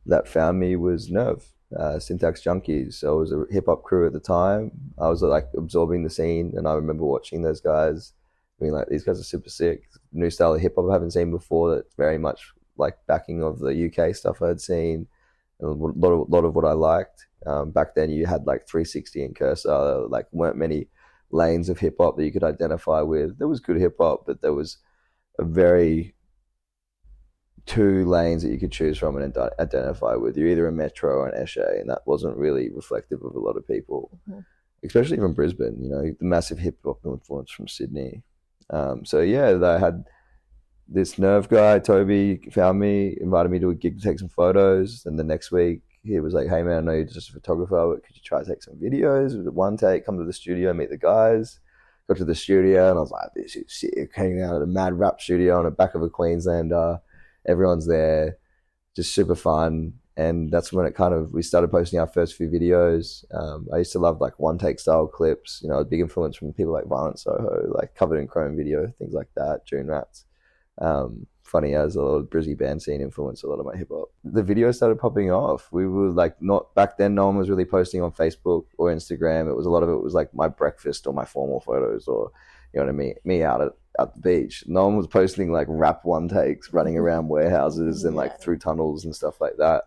that found me was Nerve, Syntax Junkies. So it was a hip hop crew at the time. I was like absorbing the scene, and I remember watching those guys, being like, these guys are super sick. New style of hip hop I haven't seen before. That's very much like backing of the UK stuff I had seen, and a lot of what I liked. Back then, you had like 360 and Cursor. Like weren't many lanes of hip hop that you could identify with. There was good hip hop, but there was a very two lanes that you could choose from and identify with. You're either a Metro or an Eshe, and that wasn't really reflective of a lot of people, especially from Brisbane. You know, the massive hip hop influence from Sydney. So yeah, I had this Nerve guy, Toby, found me, invited me to a gig to take some photos. And the next week, he was like, "Hey man, I know you're just a photographer, but could you try to take some videos?" It was one take, come to the studio, meet the guys. Got to the studio and I was like, "This is sick." Hanging out at a mad rap studio on the back of a Queenslander. Everyone's there, just super fun. And that's when we started posting our first few videos. I used to love like one take style clips, you know, a big influence from people like Violent Soho, like Covered in Chrome video, things like that, June Rats. Funny as a lot of Brizzy band scene influenced a lot of my hip hop. The videos started popping off. We were like, not back then, no one was really posting on Facebook or Instagram. A lot of it was like my breakfast or my formal photos or, you know what I mean, me out at the beach. No one was posting like rap one takes running around warehouses and like through tunnels and stuff like that.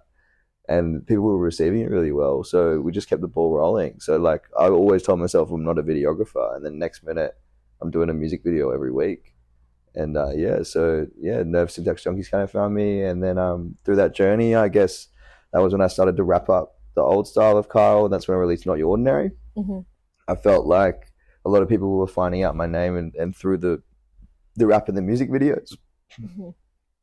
And people were receiving it really well. So we just kept the ball rolling. So like I always told myself I'm not a videographer. And then next minute I'm doing a music video every week. And Nerve Syntax Junkies kind of found me. And then through that journey, I guess that was when I started to wrap up the old style of Kyel. And that's when I released Not Your Ordinary. I felt like a lot of people were finding out my name and through the rap and the music videos,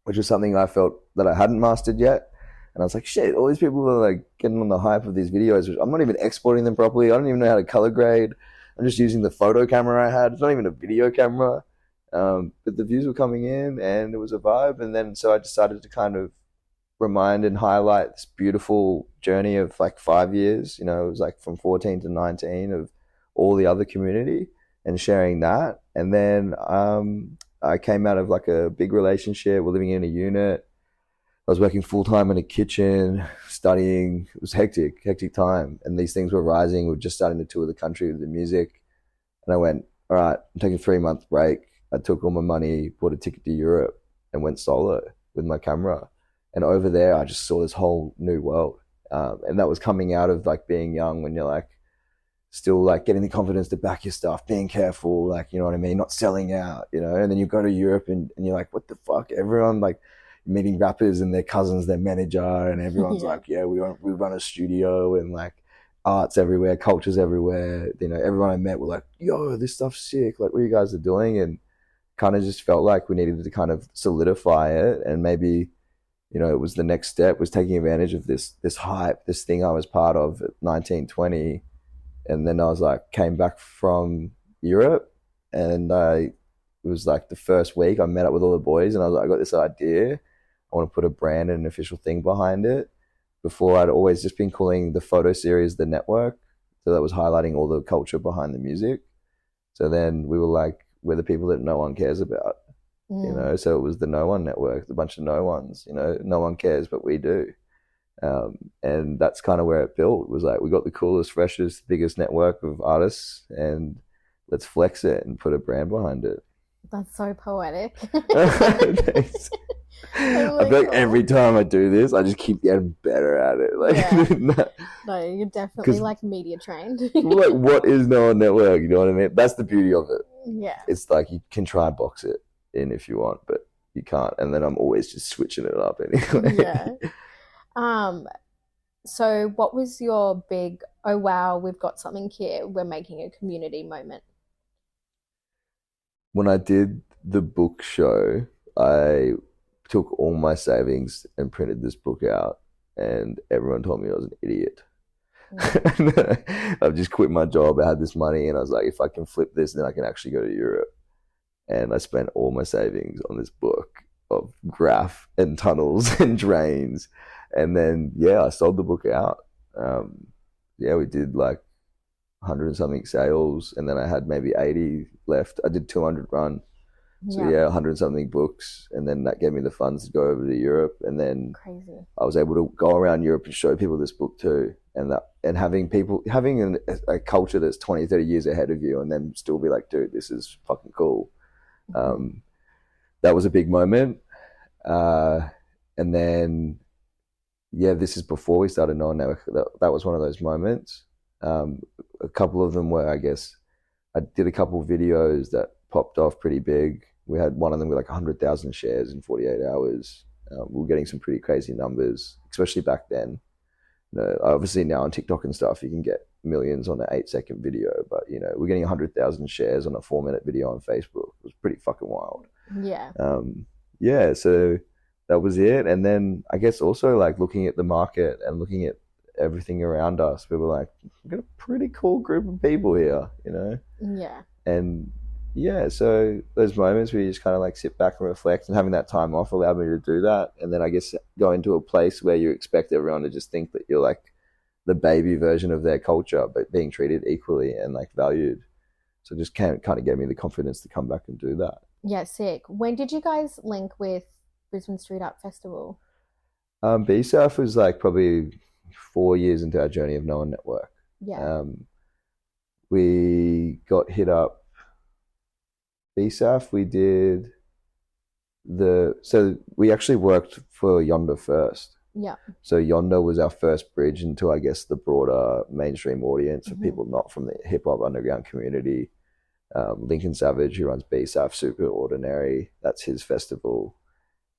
which was something I felt that I hadn't mastered yet. And I was like, shit, all these people are like getting on the hype of these videos, which I'm not even exporting them properly. I don't even know how to color grade. I'm just using the photo camera I had. It's not even a video camera. But the views were coming in and it was a vibe. And then so I decided to kind of remind and highlight this beautiful journey of like 5 years. You know, it was like from 14 to 19 of all the other community and sharing that. And then I came out of like a big relationship. We're living in a unit. I was working full-time in a kitchen, studying. It was hectic time. And these things were rising. We were just starting to tour the country with the music. And I went, all right, I'm taking a 3-month break. I took all my money, bought a ticket to Europe and went solo with my camera. And over there, I just saw this whole new world. And that was coming out of like being young when you're like, still like getting the confidence to back your stuff, being careful, like, you know what I mean? Not selling out, you know? And then you go to Europe and you're like, what the fuck? Everyone like, meeting rappers and their cousins, their manager, and everyone's like, yeah, we run a studio and like arts everywhere, cultures everywhere. You know, everyone I met were like, yo, this stuff's sick. Like, what you guys are doing? And kind of just felt like we needed to kind of solidify it. And maybe, you know, it was the next step was taking advantage of this hype, this thing I was part of at 19, 20. And then I was like, came back from Europe and it was like the first week I met up with all the boys and I was like, I got this idea. I want to put a brand and an official thing behind it. Before I'd always just been calling the photo series The Network. So that was highlighting all the culture behind the music. So then we were like, we're the people that no one cares about, you know? So it was the No.1 Network, a bunch of no ones, you know, no one cares, but we do. And that's kind of where it built. Was like we got the coolest, freshest, biggest network of artists, and let's flex it and put a brand behind it. That's so poetic. Thanks. I feel like every time I do this, I just keep getting better at it. Like, no, you're definitely like media trained. Like, what is No.1 Network? You know what I mean? That's the beauty of it. Yeah. It's like you can try and box it in if you want, but you can't. And then I'm always just switching it up anyway. Yeah. So what was your big, oh wow, we've got something here, we're making a community moment? When I did the book show, I took all my savings and printed this book out, and everyone told me I was an idiot. I've just quit my job. I had this money, and I was like, if I can flip this, then I can actually go to Europe. And I spent all my savings on this book of graph and tunnels and drains. And then, I sold the book out. We did like 100 and something sales, and then I had maybe 80 left. I did 200 run. So 100 and something books, and then that gave me the funds to go over to Europe, and then crazy. I was able to go around Europe and show people this book too, and having a culture that's 20, 30 years ahead of you, and then still be like, dude, this is fucking cool. That was a big moment, and then this is before we started No.1 Network. That was one of those moments. A couple of them were, I guess, I did a couple of videos that popped off pretty big. We had one of them with like 100,000 shares in 48 hours. We were getting some pretty crazy numbers, especially back then. Obviously now on TikTok and stuff, you can get millions on an 8-second video, but we're getting 100,000 shares on a 4-minute video on Facebook. It was pretty fucking wild. Yeah. So that was it. And then I guess also like looking at the market and looking at everything around us, we were like, we've got a pretty cool group of people here, Yeah. And so those moments where you just kind of like sit back and reflect, and having that time off allowed me to do that. And then I guess go into a place where you expect everyone to just think that you're like the baby version of their culture, but being treated equally and like valued. So just kind of gave me the confidence to come back and do that. Yeah, sick. When did you guys link with Brisbane Street Art Festival? BSAF was like probably 4 years into our journey of No.1 Network. Yeah. We got hit up. BSAF, we did so we actually worked for Yonder first. Yeah. So Yonder was our first bridge into, I guess, the broader mainstream audience of people not from the hip hop underground community. Lincoln Savage, who runs BSAF Super Ordinary, that's his festival.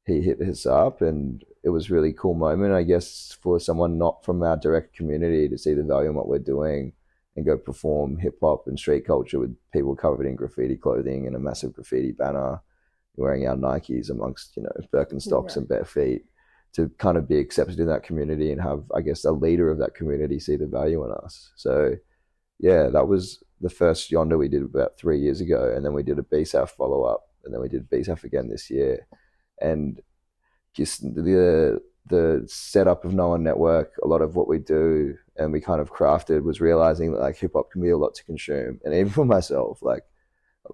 He hit us up, and it was a really cool moment, I guess, for someone not from our direct community to see the value in what we're doing and go perform hip hop and street culture with people covered in graffiti clothing and a massive graffiti banner, wearing our Nikes amongst, Birkenstocks and bare feet, to kind of be accepted in that community and have, I guess, a leader of that community see the value in us. So that was the first Yonder we did about 3 years ago. And then we did a BSAF follow up, and then we did BSAF again this year. And just the setup of No.1 Network, a lot of what we do and we kind of crafted was realizing that like hip hop can be a lot to consume. And even for myself, like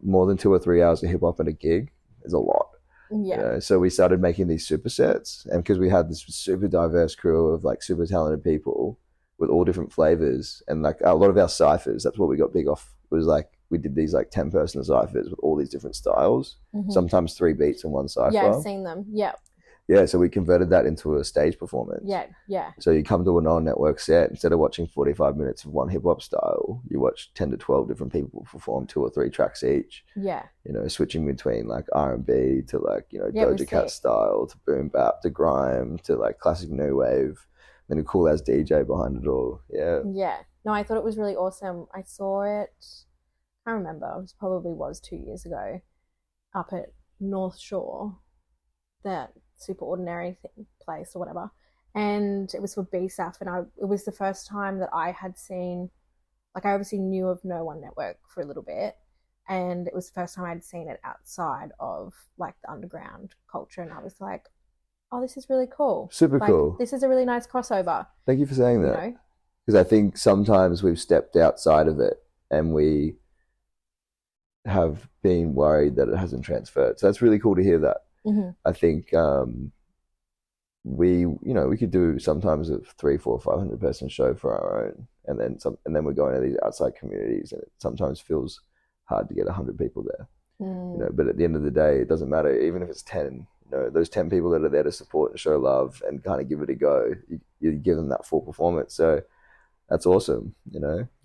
more than 2 or 3 hours of hip hop at a gig is a lot. Yeah. So we started making these supersets, and because we had this super diverse crew of like super talented people with all different flavors, and like a lot of our ciphers, that's what we got big off, was like we did these like 10-person ciphers with all these different styles, sometimes 3 beats in one cipher. Yeah, I've seen them. Yeah. Yeah, so we converted that into a stage performance. Yeah. So you come to a No.1 Network set, instead of watching 45 minutes of one hip hop style, you watch 10 to 12 different people perform 2 or 3 tracks each. Yeah. Switching between like R&B to like, Doja Cat style to boom bap to grime to like classic new wave. And a cool ass DJ behind it all. Yeah. Yeah. No, I thought it was really awesome. I saw it, I remember, it probably was 2 years ago, up at North Shore, that Super Ordinary place or whatever, and it was for BSAF, and it was the first time that I had seen, like I obviously knew of No.1 Network for a little bit, and it was the first time I'd seen it outside of like the underground culture, and I was like, oh, this is really cool. Super cool. This is a really nice crossover. Thank you for saying that. Because I think sometimes we've stepped outside of it and we have been worried that it hasn't transferred. So that's really cool to hear that. I think we could do sometimes a 3, 4, 500 person show for our own, and then we're going to these outside communities, and it sometimes feels hard to get 100 people there. But at the end of the day, it doesn't matter, even if it's 10. Those 10 people that are there to support and show love and kind of give it a go, you give them that full performance. So that's awesome.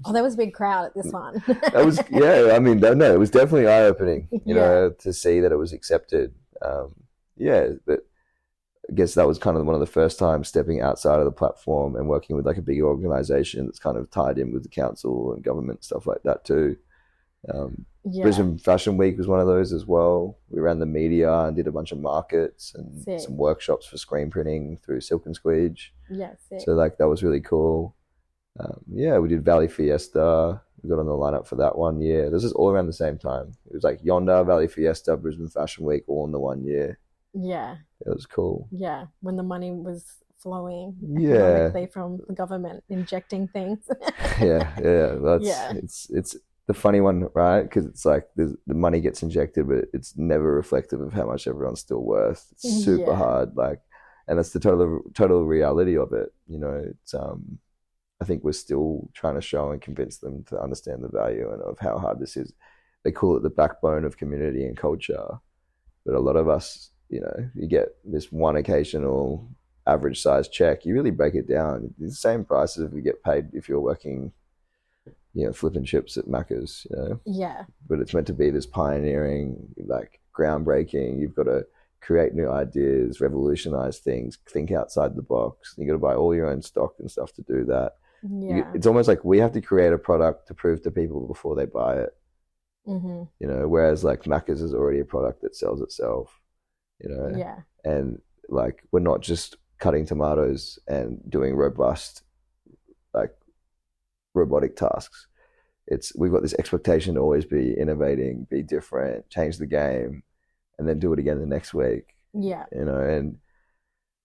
Oh, there was a big crowd at this one. That was, yeah, I mean, no, it was definitely eye-opening, to see that it was accepted. But I guess that was kind of one of the first times stepping outside of the platform and working with like a bigger organization that's kind of tied in with the council and government, stuff like that too. Brisbane Fashion Week was one of those as well. We ran the media and did a bunch of markets and some workshops for screen printing through Silk and Squeege. So like that was really cool. We did Valley Fiesta. We got on the lineup for that 1 year. This is all around the same time. It was like Yonda, Valley Fiesta, Brisbane Fashion Week, all in the 1 year. Yeah. It was cool. Yeah, when the money was flowing economically from the government injecting things. It's the funny one, right? Because it's like the money gets injected, but it's never reflective of how much everyone's still worth. It's super hard, and that's the total reality of it. It's I think we're still trying to show and convince them to understand the value and of how hard this is. They call it the backbone of community and culture, but a lot of us, you get this one occasional average size check. You really break it down, it's the same price as if you get paid if you're working, flipping chips at Macca's, But it's meant to be this pioneering, like groundbreaking. You've got to create new ideas, revolutionize things, think outside the box. You got to buy all your own stock and stuff to do that. It's almost like we have to create a product to prove to people before they buy it. Whereas like Macca's is already a product that sells itself. And like we're not just cutting tomatoes and doing robust, like robotic tasks. We've got this expectation to always be innovating, be different, change the game, and then do it again the next week. And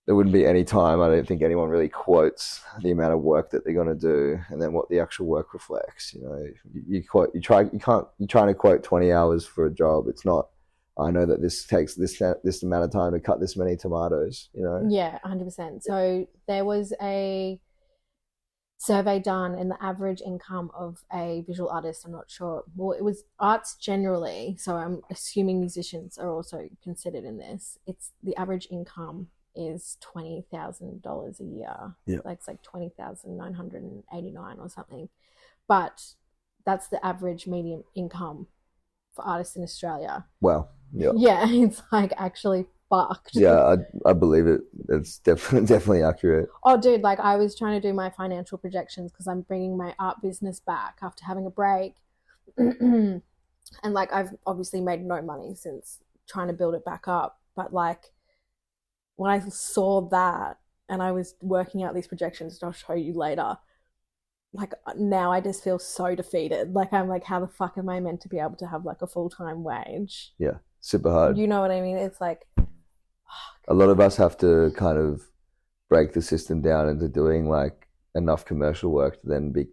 there wouldn't be any time, I don't think anyone really quotes the amount of work that they're going to do and then what the actual work you're trying to quote 20 hours for a job. It's not, I know that this takes this amount of time to cut this many tomatoes, 100%. So there was a survey done, and the average income of a visual artist, I'm not sure, well, it was arts generally, so I'm assuming musicians are also considered in this. It's the average income is $20,000 a year. Like it's like 20,989 or something, but that's the average median income for artists in Australia. Wow. It's like actually fucked. I believe it. It's definitely accurate. Oh dude, like I was trying to do my financial projections because I'm bringing my art business back after having a break. And like I've obviously made no money since trying to build it back up, but like when I saw that and I was working out these projections, which I'll show you later, like now I just feel so defeated. Like I'm like, how the fuck am I meant to be able to have like a full-time wage? Yeah, super hard. You know what I mean? It's like a lot of us have to kind of break the system down into doing like enough commercial work to then be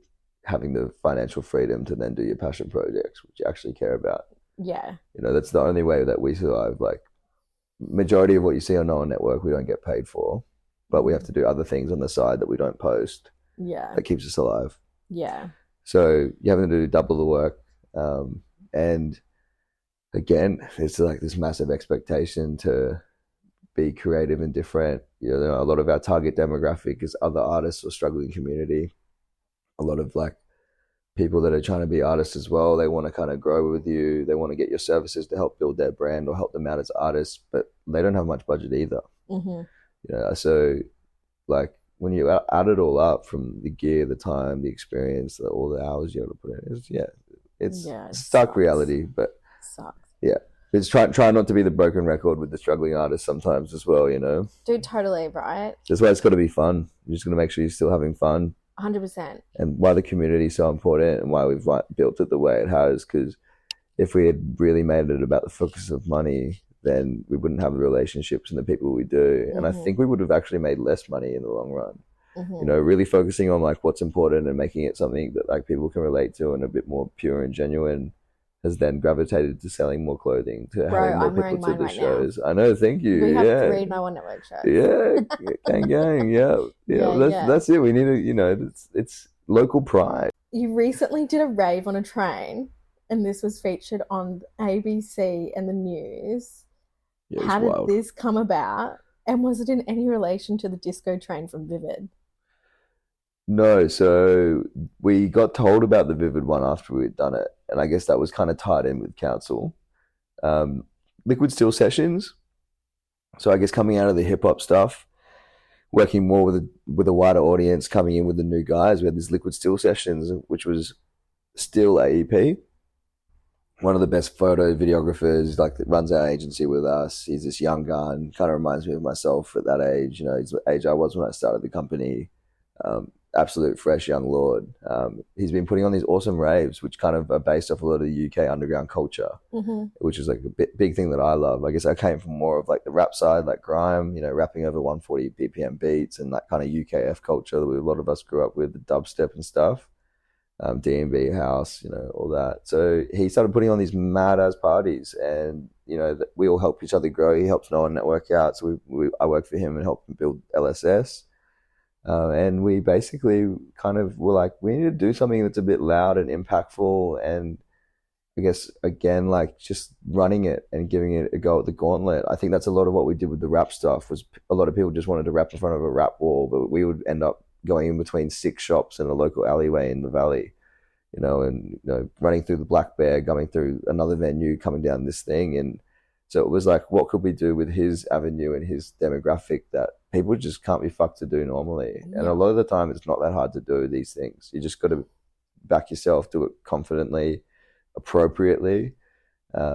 having the financial freedom to then do your passion projects, which you actually care about. That's the only way that we survive. Like majority of what you see on No.1 Network, we don't get paid for, but we have to do other things on the side that we don't post. That keeps us alive. So you have to do double the work. And again, it's like this massive expectation to be creative and different. A lot of our target demographic is other artists or struggling community. A lot of like people that are trying to be artists as well. They want to kind of grow with you. They want to get your services to help build their brand or help them out as artists, but they don't have much budget either. So like when you add it all up, from the gear, the time, the experience, all the hours you have to put in, it's stark reality, but it's try not to be the broken record with the struggling artists sometimes as well, Dude, totally, right? That's why it's got to be fun. You're just going to make sure you're still having fun. 100%. And why the community is so important and why we've built it the way it has, because if we had really made it about the focus of money, then we wouldn't have the relationships and the people we do. And I think we would have actually made less money in the long run. Really focusing on like what's important and making it something that like people can relate to and a bit more pure and genuine. has then gravitated to selling more clothing, to Bro, having more I'm wearing people to mine the right now. shows. I know, thank you. We have Yeah. 3 No.1 Network shirts. Yeah, gang, yeah. Yeah. That's it. We need to, it's local pride. You recently did a rave on a train, and this was featured on ABC and the news. Yeah, it was How did wild. this come about? And was it in any relation to the disco train from Vivid? No, so we got told about the Vivid one after we'd done it, and I guess that was kind of tied in with council. Liquid Steel Sessions. So I guess coming out of the hip hop stuff, working more with a wider audience, coming in with the new guys, we had this Liquid Steel Sessions, which was still AEP, one of the best photo videographers, like that runs our agency with us. He's this young gun, kind of reminds me of myself at that age. He's the age I was when I started the company. Absolute fresh young lord. He's been putting on these awesome raves, which kind of are based off a lot of the UK underground culture, which is like a big thing that I love. I guess I came from more of like the rap side, like grime, rapping over 140 BPM beats and that kind of UKF culture that a lot of us grew up with, the dubstep and stuff, D&B house, all that. So he started putting on these mad ass parties, and we all help each other grow. He helps No.1 Network out, so I work for him and help him build LSS. And we basically kind of were like, we need to do something that's a bit loud and impactful, and I guess again, like just running it and giving it a go at the gauntlet. I think that's a lot of what we did with the rap stuff. Was a lot of people just wanted to rap in front of a rap wall, but we would end up going in between 6 shops in a local alleyway in the valley, and running through the Black Bear, going through another venue, coming down this thing. And so it was like, what could we do with his avenue and his demographic that people just can't be fucked to do normally? And a lot of the time, it's not that hard to do these things. You just got to back yourself, do it confidently, appropriately.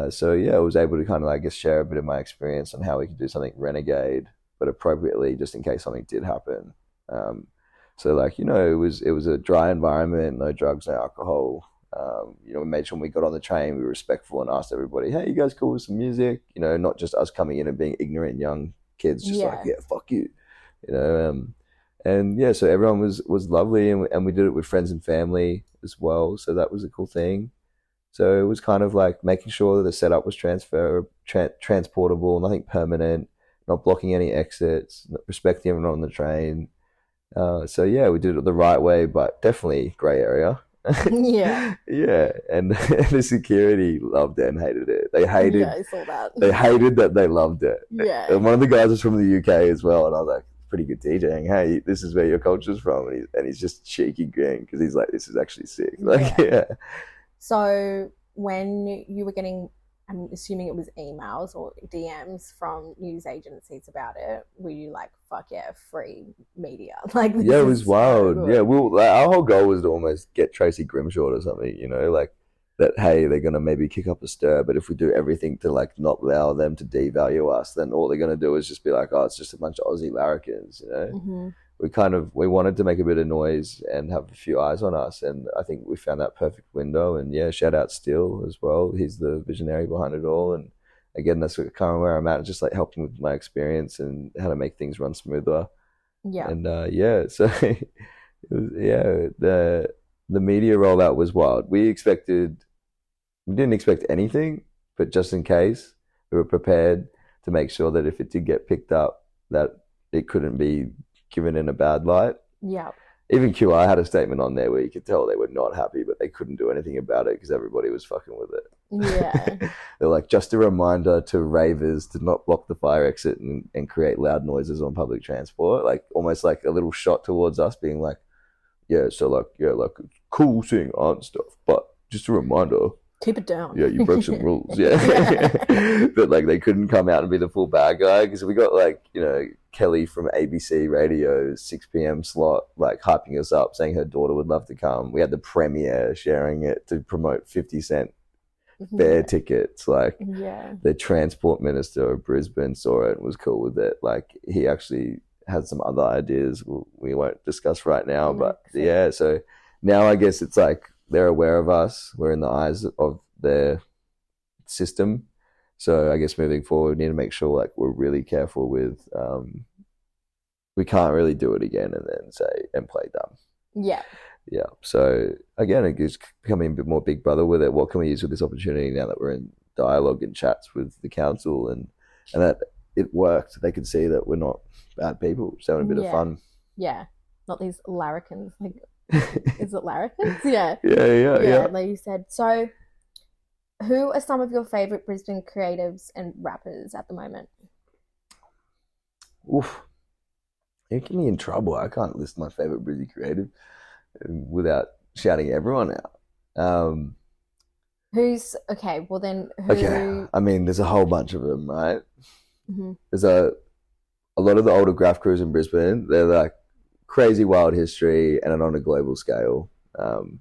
So yeah, I was able to kind of, I guess, share a bit of my experience on how we could do something renegade, but appropriately, just in case something did happen. So like, it was a dry environment, no drugs, no alcohol. We made sure when we got on the train, we were respectful and asked everybody, hey, you guys cool with some music? Not just us coming in and being ignorant young kids, just like, yeah, fuck you. And yeah, so everyone was lovely, and we did it with friends and family as well. So that was a cool thing. So it was kind of like making sure that the setup was transportable, nothing permanent, not blocking any exits, respecting everyone on the train. So yeah, we did it the right way, but definitely grey area. Yeah. Yeah, and the security loved it and hated it. They hated. Yeah, I saw that. They hated that they loved it. Yeah. And one of the guys was from the UK as well, and I was like, pretty good DJing. Hey, this is where your culture's from, and he's just cheeky grin because he's like, this is actually sick. Like, yeah. So when you were getting, I'm assuming it was emails or DMs from news agencies about it, were you like, fuck yeah, free media? Like, yeah, it was wild. So yeah, our whole goal was to almost get Tracy Grimshaw or something, like that, hey, they're going to maybe kick up a stir, but if we do everything to like not allow them to devalue us, then all they're going to do is just be like, oh, it's just a bunch of Aussie larrikins, We wanted to make a bit of noise and have a few eyes on us, and I think we found that perfect window. And yeah, shout out Steele as well. He's the visionary behind it all, and again, that's kind of where I'm at, just like helping with my experience and how to make things run smoother. Yeah. And so it was, the media rollout was wild. We didn't expect anything, but just in case, we were prepared to make sure that if it did get picked up, that it couldn't be given in a bad light. Yeah. Even QI had a statement on there where you could tell they were not happy, but they couldn't do anything about it because everybody was fucking with it. Yeah. They're like, just a reminder to ravers to not block the fire exit and create loud noises on public transport. Like almost like a little shot towards us being like, yeah, so like, yeah, like cool seeing art and stuff, but just a reminder. Keep it down. Yeah, you broke some rules. Yeah. But like they couldn't come out and be the full bad guy because we got like, Kelly from ABC Radio's 6 p.m. slot, like hyping us up, saying her daughter would love to come. We had the premiere sharing it to promote 50 cent fare tickets. Like the transport minister of Brisbane saw it and was cool with it. Like he actually had some other ideas we won't discuss right now. But yeah, so now I guess it's like they're aware of us. We're in the eyes of their system. So I guess moving forward, we need to make sure like we're really careful with, we can't really do it again and then say and play dumb. Yeah. Yeah. So again, it's becoming a bit more big brother with it. What can we use with this opportunity now that we're in dialogue and chats with the council, and that it worked? They could see that we're not bad people, just having a bit of Yeah. fun. Yeah. Not these larrikins. Like, is it larrikins? Yeah. Yeah. Like you said. So, who are some of your favorite Brisbane creatives and rappers at the moment? Oof. You get me in trouble. I can't list my favorite Brizzy creative without shouting everyone out. Who's okay? Well, then Okay, who? I mean, there's a whole bunch of them, right? Mhm. There's a lot of the older graph crews in Brisbane. They're like crazy wild history and on a global scale. Um,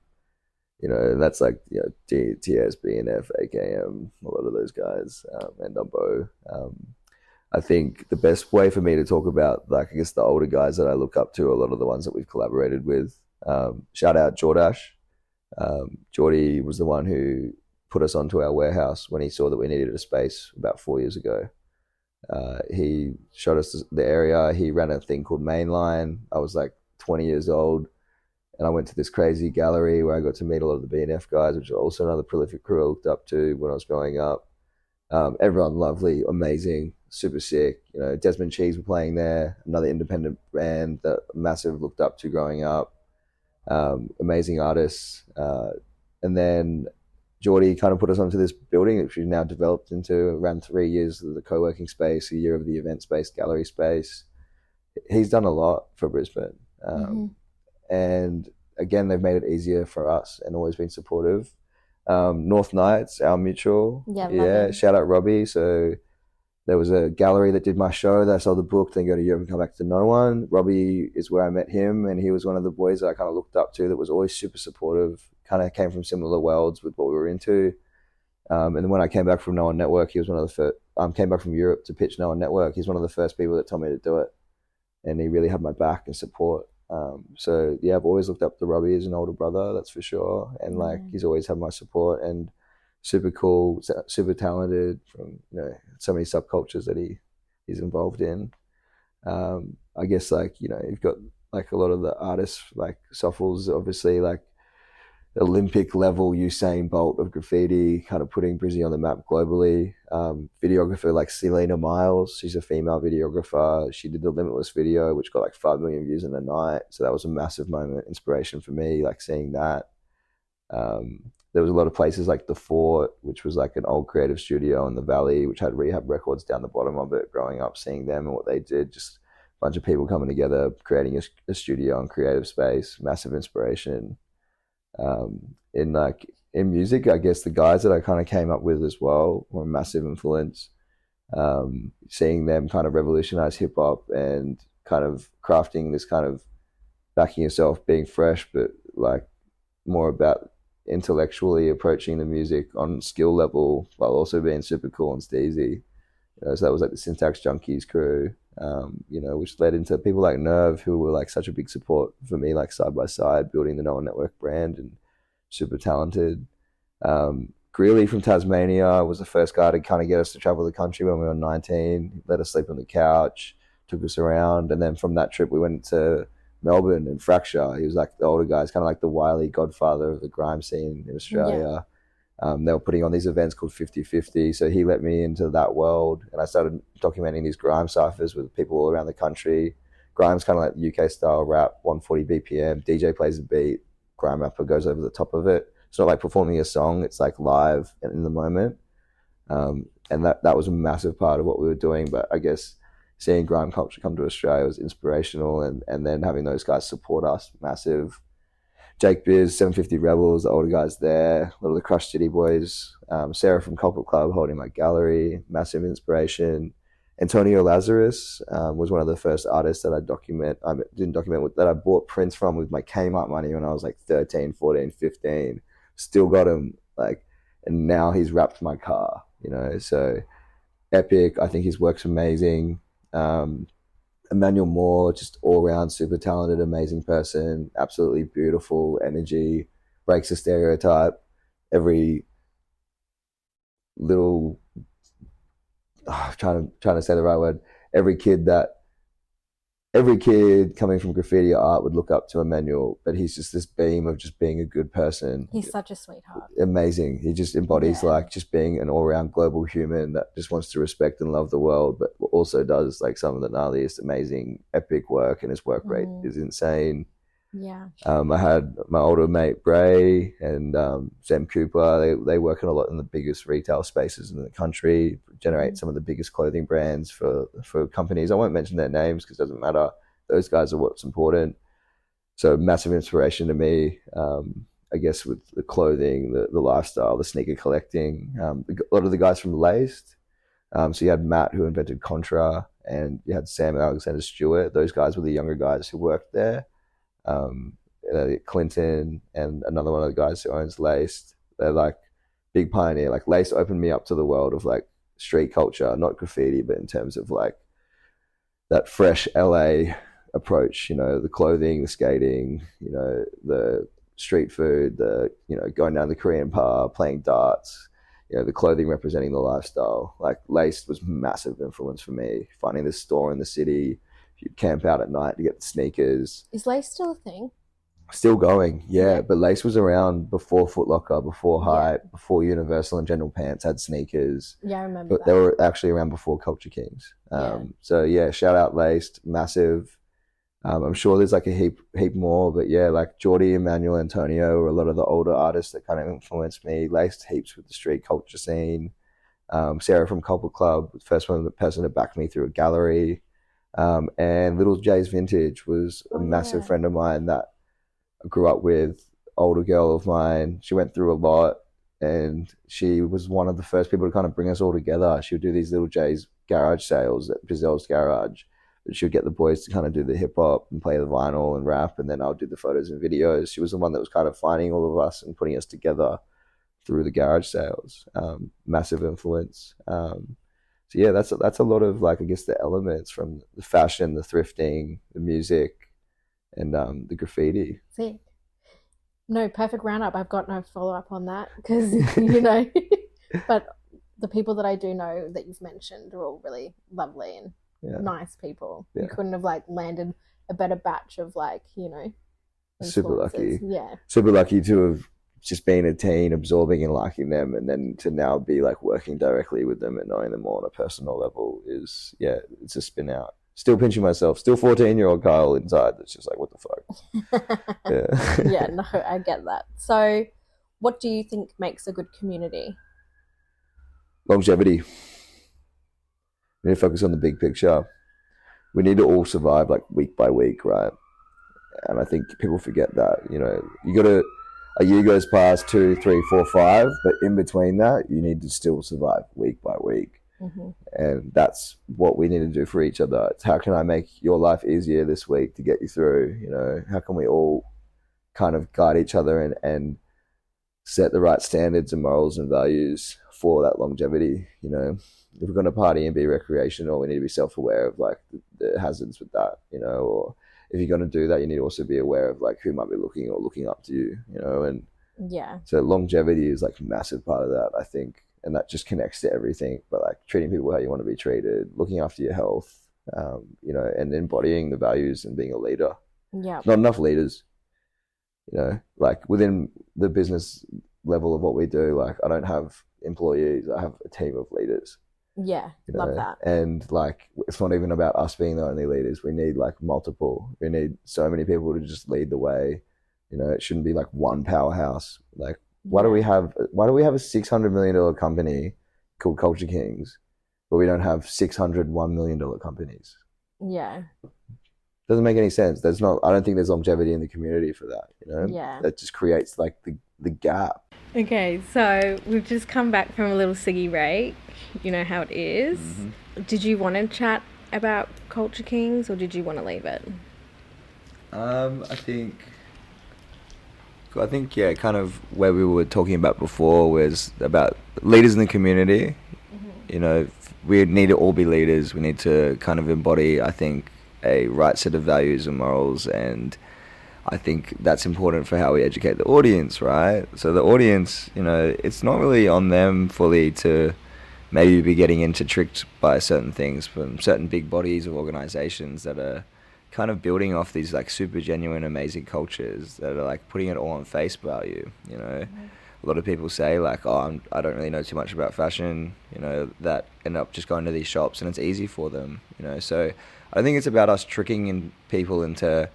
and that's like TS, BNF, AKM, a lot of those guys, and Dumbo. I think the best way for me to talk about, like, I guess the older guys that I look up to, a lot of the ones that we've collaborated with. Shout out Jordash. Geordie was the one who put us onto our warehouse when he saw that we needed a space about 4 years ago. He showed us the area. He ran a thing called Mainline. I was like 20 years old, and I went to this crazy gallery where I got to meet a lot of the BNF guys, which are also another prolific crew I looked up to when I was growing up. Everyone lovely, amazing, super sick. Desmond Cheese were playing there, another independent band that massive looked up to growing up. Amazing artists. And then Geordie kind of put us onto this building, which we've now developed into around 3 years of the co-working space, a year of the event space, gallery space. He's done a lot for Brisbane. And again, they've made it easier for us and always been supportive. North Nights, our mutual. Yeah, shout out Robbie. So there was a gallery that did my show that I sold the book, then go to Europe and come back to No.1. Robbie is where I met him, and he was one of the boys that I kind of looked up to that was always super supportive, kind of came from similar worlds with what we were into. And then when I came back from No.1 Network, he was one of the first, came back from Europe to pitch No.1 Network. He's one of the first people that told me to do it, and he really had my back and support. So yeah, I've always looked up to Robbie as an older brother, that's for sure. And like, he's always had my support, and super cool, super talented, from so many subcultures that he's involved in. I guess like you've got like a lot of the artists like Soffles, obviously like Olympic level Usain Bolt of graffiti, kind of putting Brizzy on the map globally. Videographer like Selena Miles, she's a female videographer. She did the Limitless video, which got like 5 million views in a night. So that was a massive moment, inspiration for me, like seeing that. There was a lot of places like The Fort, which was like an old creative studio in the Valley, which had Rehab Records down the bottom of it. Growing up, seeing them and what they did, just a bunch of people coming together, creating a studio and creative space, massive inspiration. In music, I guess the guys that I kind of came up with as well were a massive influence. Seeing them kind of revolutionize hip hop and kind of crafting this kind of backing yourself, being fresh, but like more about intellectually approaching the music on skill level while also being super cool and steezy. So that was like the Syntax Junkies crew, which led into people like Nerve, who were like such a big support for me, like side by side, building the No.1 Network brand, and super talented. Greeley from Tasmania was the first guy to kind of get us to travel the country when we were 19, he let us sleep on the couch, took us around. And then from that trip, we went to Melbourne and Fracture. He was like the older guys, kind of like the wily godfather of the grime scene in Australia. They were putting on these events called 50-50. So he let me into that world, and I started documenting these grime ciphers with people all around the country. Grime's kind of like UK style rap, 140 BPM. DJ plays a beat, grime rapper goes over the top of it. It's not like performing a song, it's like live and in the moment. And that was a massive part of what we were doing. But I guess seeing grime culture come to Australia was inspirational, and then having those guys support us, massive. Jake Biz, 750 Rebels, the older guys there, a lot of the Crush City boys, Sarah from Culprit Club holding my gallery, massive inspiration. Antonio Lazarus was one of the first artists that that I bought prints from with my Kmart money when I was like 13, 14, 15. Still got him, like, and now he's wrapped my car, so epic. I think his work's amazing. Emmanuel Moore, just all around super talented, amazing person, absolutely beautiful energy, breaks the stereotype. Every little, trying to say the right word. Every kid that every kid coming from graffiti art would look up to Emmanuel, but he's just this beam of just being a good person. He's such a sweetheart. Amazing. He just embodies like just being an all-around global human that just wants to respect and love the world, but also does like some of the gnarliest, amazing, epic work, and his work rate is insane. Yeah. I had my older mate Bray and Sam Cooper. They work in a lot in the biggest retail spaces in the country, generate some of the biggest clothing brands for companies. I won't mention their names because it doesn't matter. Those guys are what's important. So massive inspiration to me, I guess, with the clothing, the lifestyle, the sneaker collecting. A lot of the guys from Laced. So you had Matt, who invented Contra, and you had Sam and Alexander Stewart. Those guys were the younger guys who worked there. Clinton and another one of the guys who owns Laced. They're like big pioneer. Like Laced opened me up to the world of like street culture, not graffiti, but in terms of like that fresh LA approach, you know, the clothing, the skating, you know, the street food, the, you know, going down the Korean bar, playing darts, you know, the clothing representing the lifestyle. Like Laced was massive influence for me. Finding this store in the city, you'd camp out at night to get the sneakers. Is Lace still a thing? Still going, yeah. But Lace was around before Foot Locker, before Hype, before Universal and General Pants had sneakers. Yeah, I remember But they were actually around before Culture Kings. So yeah, shout out Laced, massive. I'm sure there's like a heap more, but yeah, like Jordy, Emmanuel, Antonio, or a lot of the older artists that kind of influenced me. Laced heaps with the street culture scene. Sarah from Cobble Club, the first person to back me through a gallery. And Little J's Vintage was a massive friend of mine that I grew up with, older girl of mine. She went through a lot, and she was one of the first people to kind of bring us all together. She would do these Little J's garage sales at Bizel's Garage. But she would get the boys to kind of do the hip hop and play the vinyl and rap, and then I'll do the photos and videos. She was the one that was kind of finding all of us and putting us together through the garage sales. Massive influence. So yeah, that's a lot of like, I guess, the elements from the fashion, the thrifting, the music, and the graffiti. See, no, perfect roundup. I've got no follow up on that because you know, but the people that I do know that you've mentioned are all really lovely and nice people. You couldn't have like landed a better batch of like, you know, super lucky. Yeah, super lucky to have just been a teen, absorbing and liking them, and then to now be like working directly with them and knowing them more on a personal level is, it's a spin out. Still pinching myself, still 14-year-old Kyel inside that's just like, what the fuck. Yeah, no, I get that. So what do you think makes a good community? Longevity. We need to focus on the big picture. We need to all survive like week by week, right? And I think people forget that, you know, a year goes past, 2, 3, 4, 5, but in between that, you need to still survive week by week. Mm-hmm. And that's what we need to do for each other. It's how can I make your life easier this week to get you through? You know, how can we all kind of guide each other and set the right standards and morals and values for that longevity? You know, if we're going to party and be recreational, we need to be self-aware of like the hazards with that, you know, or if you're going to do that, you need to also be aware of like who might be looking up to you, you know, and so longevity is like a massive part of that, I think. And that just connects to everything, but like treating people how you want to be treated, looking after your health, you know, and embodying the values and being a leader. Yeah. Not enough leaders, you know, like within the business level of what we do, like I don't have employees, I have a team of leaders. Yeah, you know? Love that. And like, it's not even about us being the only leaders. We need like multiple. We need so many people to just lead the way. You know, it shouldn't be like one powerhouse. Like, why do we have a $600 million company called Culture Kings, but we don't have 600 $1 million companies? Yeah. Doesn't make any sense. I don't think there's longevity in the community for that, you know? Yeah. That just creates like the gap. Okay, so we've just come back from a little ciggy break. You know how it is. Mm-hmm. Did you want to chat about Culture Kings or did you want to leave it? I think, yeah, kind of where we were talking about before was about leaders in the community. Mm-hmm. You know, we need to all be leaders. We need to kind of embody, I think, a right set of values and morals, and I think that's important for how we educate the audience, right? So the audience, you know, it's not really on them fully to maybe be getting tricked by certain things from certain big bodies of organizations that are kind of building off these like super genuine, amazing cultures that are like putting it all on face value. A lot of people say like, oh, I don't really know too much about fashion, that end up just going to these shops and it's easy for them, So I think it's about us tricking people into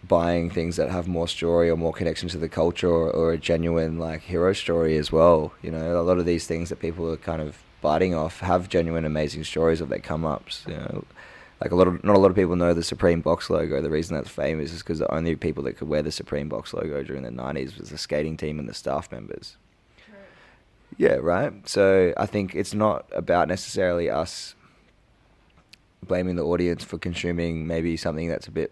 buying things that have more story or more connection to the culture, or a genuine like hero story as well. A lot of these things that people are kind of biting off have genuine amazing stories of their come ups. Like not a lot of people know the Supreme box logo. The reason that's famous is because the only people that could wear the Supreme box logo during the 90s was the skating team and the staff members. True. Yeah, right. So I think it's not about necessarily us blaming the audience for consuming maybe something that's a bit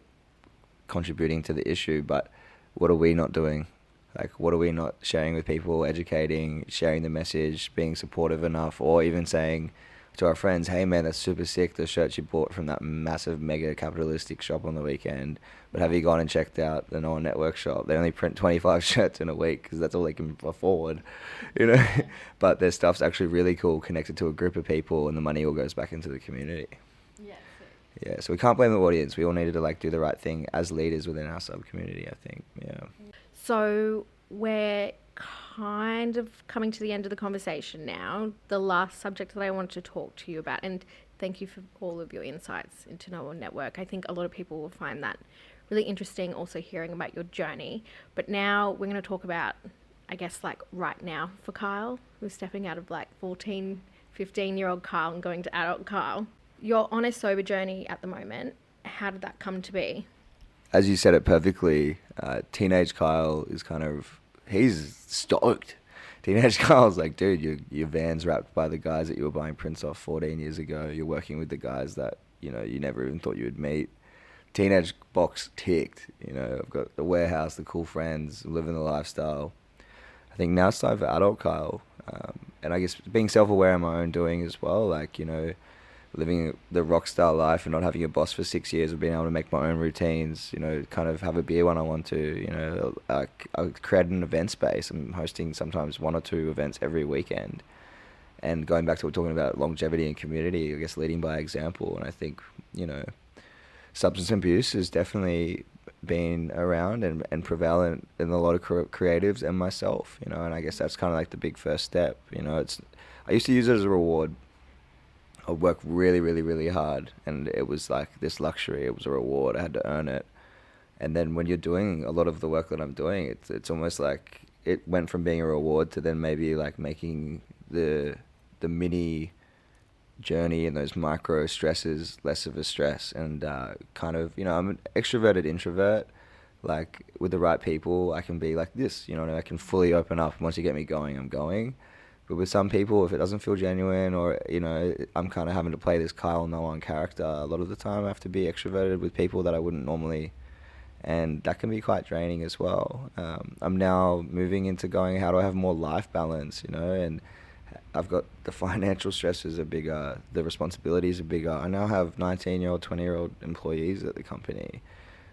contributing to the issue, but what are we not doing? Like, what are we not sharing with people, educating, sharing the message, being supportive enough, or even saying to our friends, hey man, that's super sick, the shirts you bought from that massive mega capitalistic shop on the weekend, but have you gone and checked out the No.1 Network shop? They only print 25 shirts in a week because that's all they can afford, but their stuff's actually really cool, connected to a group of people, and the money all goes back into the community. Yeah, so we can't blame the audience. We all needed to like do the right thing as leaders within our sub community, I think. Yeah. So we're kind of coming to the end of the conversation now. The last subject that I wanted to talk to you about, and thank you for all of your insights into No.1 Network. I think a lot of people will find that really interesting, also hearing about your journey. But now we're going to talk about, I guess, like right now for Kyel, who's stepping out of like 14, 15-year-old Kyel and going to adult Kyel. You're on a sober journey at the moment. How did that come to be? As you said it perfectly, teenage Kyel is he's stoked. Teenage Kyle's like, dude, your van's wrapped by the guys that you were buying prints off 14 years ago. You're working with the guys that, you never even thought you would meet. Teenage box ticked. I've got the warehouse, the cool friends, living the lifestyle. I think now it's time for adult Kyel. And I guess being self-aware in my own doing as well, like, living the rock star life and not having a boss for 6 years, of being able to make my own routines, kind of have a beer when I want to, I create an event space. I'm hosting sometimes 1 or 2 events every weekend. And going back to what we're talking about, longevity and community, I guess leading by example. And I think, substance abuse has definitely been around and prevalent in a lot of creatives and myself, and I guess that's kind of like the big first step. I used to use it as a reward. I'd work really, really, really hard, and it was like this luxury. It was a reward. I had to earn it. And then when you're doing a lot of the work that I'm doing, it's almost like it went from being a reward to then maybe like making the mini journey and those micro stresses less of a stress. And kind of, I'm an extroverted introvert. Like with the right people, I can be like this, I can fully open up. Once you get me going, I'm going. But with some people, if it doesn't feel genuine, or, I'm kind of having to play this Kyel No.1 character, a lot of the time I have to be extroverted with people that I wouldn't normally, and that can be quite draining as well. I'm now moving into going, how do I have more life balance, and I've got the financial stresses are bigger, the responsibilities are bigger. I now have 19-year-old, 20-year-old employees at the company.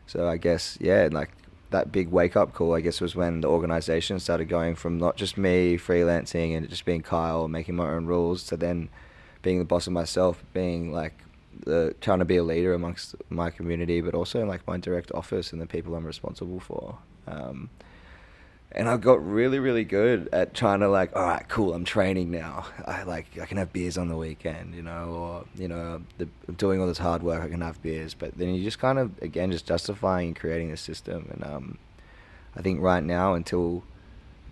So I guess, like, that big wake-up call, I guess, was when the organization started going from not just me freelancing and just being Kyel, making my own rules, to then being the boss of myself, being like trying to be a leader amongst my community, but also like my direct office and the people I'm responsible for. And I got really, really good at trying to like, all right, cool, I'm training now. I can have beers on the weekend, or, doing all this hard work, I can have beers. But then you just kind of, again, just justifying and creating a system. And I think right now, until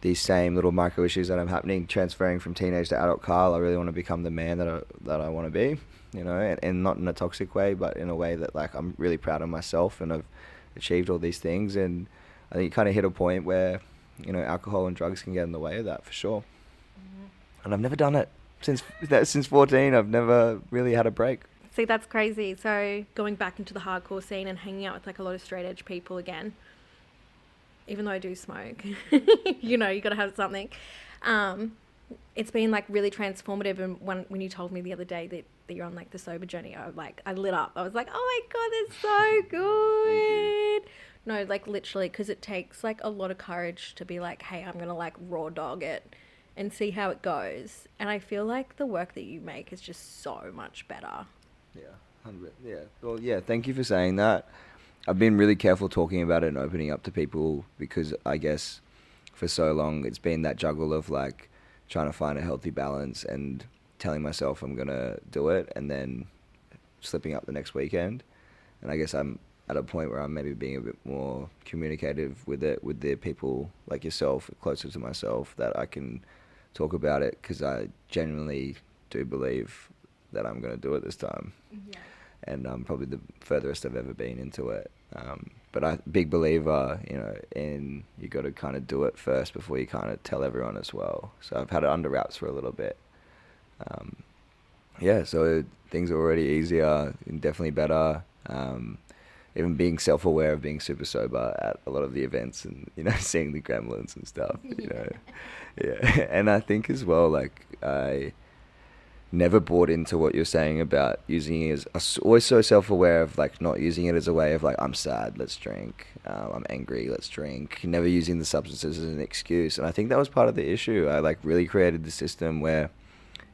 these same little micro issues that I'm happening, transferring from teenage to adult Kyel, I really want to become the man that I want to be, and not in a toxic way, but in a way that like I'm really proud of myself and I've achieved all these things. And I think you kind of hit a point where, alcohol and drugs can get in the way of that for sure. Mm-hmm. And I've never done it since 14. I've never really had a break. See, that's crazy. So going back into the hardcore scene and hanging out with like a lot of straight edge people again, even though I do smoke, you got to have something. It's been like really transformative. And when you told me the other day that you're on like the sober journey, I lit up. I was like, oh my God, that's so good. No, like literally, because it takes like a lot of courage to be like, hey, I'm going to like raw dog it and see how it goes. And I feel like the work that you make is just so much better. Yeah. Yeah. Well, yeah. Thank you for saying that. I've been really careful talking about it and opening up to people because I guess for so long it's been that juggle of like trying to find a healthy balance and telling myself I'm gonna do it and then slipping up the next weekend. And I guess I'm at a point where I'm maybe being a bit more communicative with it with the people like yourself, closer to myself, that I can talk about it because I genuinely do believe that I'm gonna do it this time. Yeah. And I'm probably the furthest I've ever been into it. But I big believer, in you got to kind of do it first before you kind of tell everyone as well. So I've had it under wraps for a little bit. Yeah, so things are already easier and definitely better. Even being self-aware of being super sober at a lot of the events and, seeing the gremlins and stuff, Yeah. And I think as well, like, I never bought into what you're saying about using it as always so self-aware of like not using it as a way of like I'm sad, let's drink, I'm angry, let's drink, never using the substances as an excuse. And I think that was part of the issue. I like really created the system where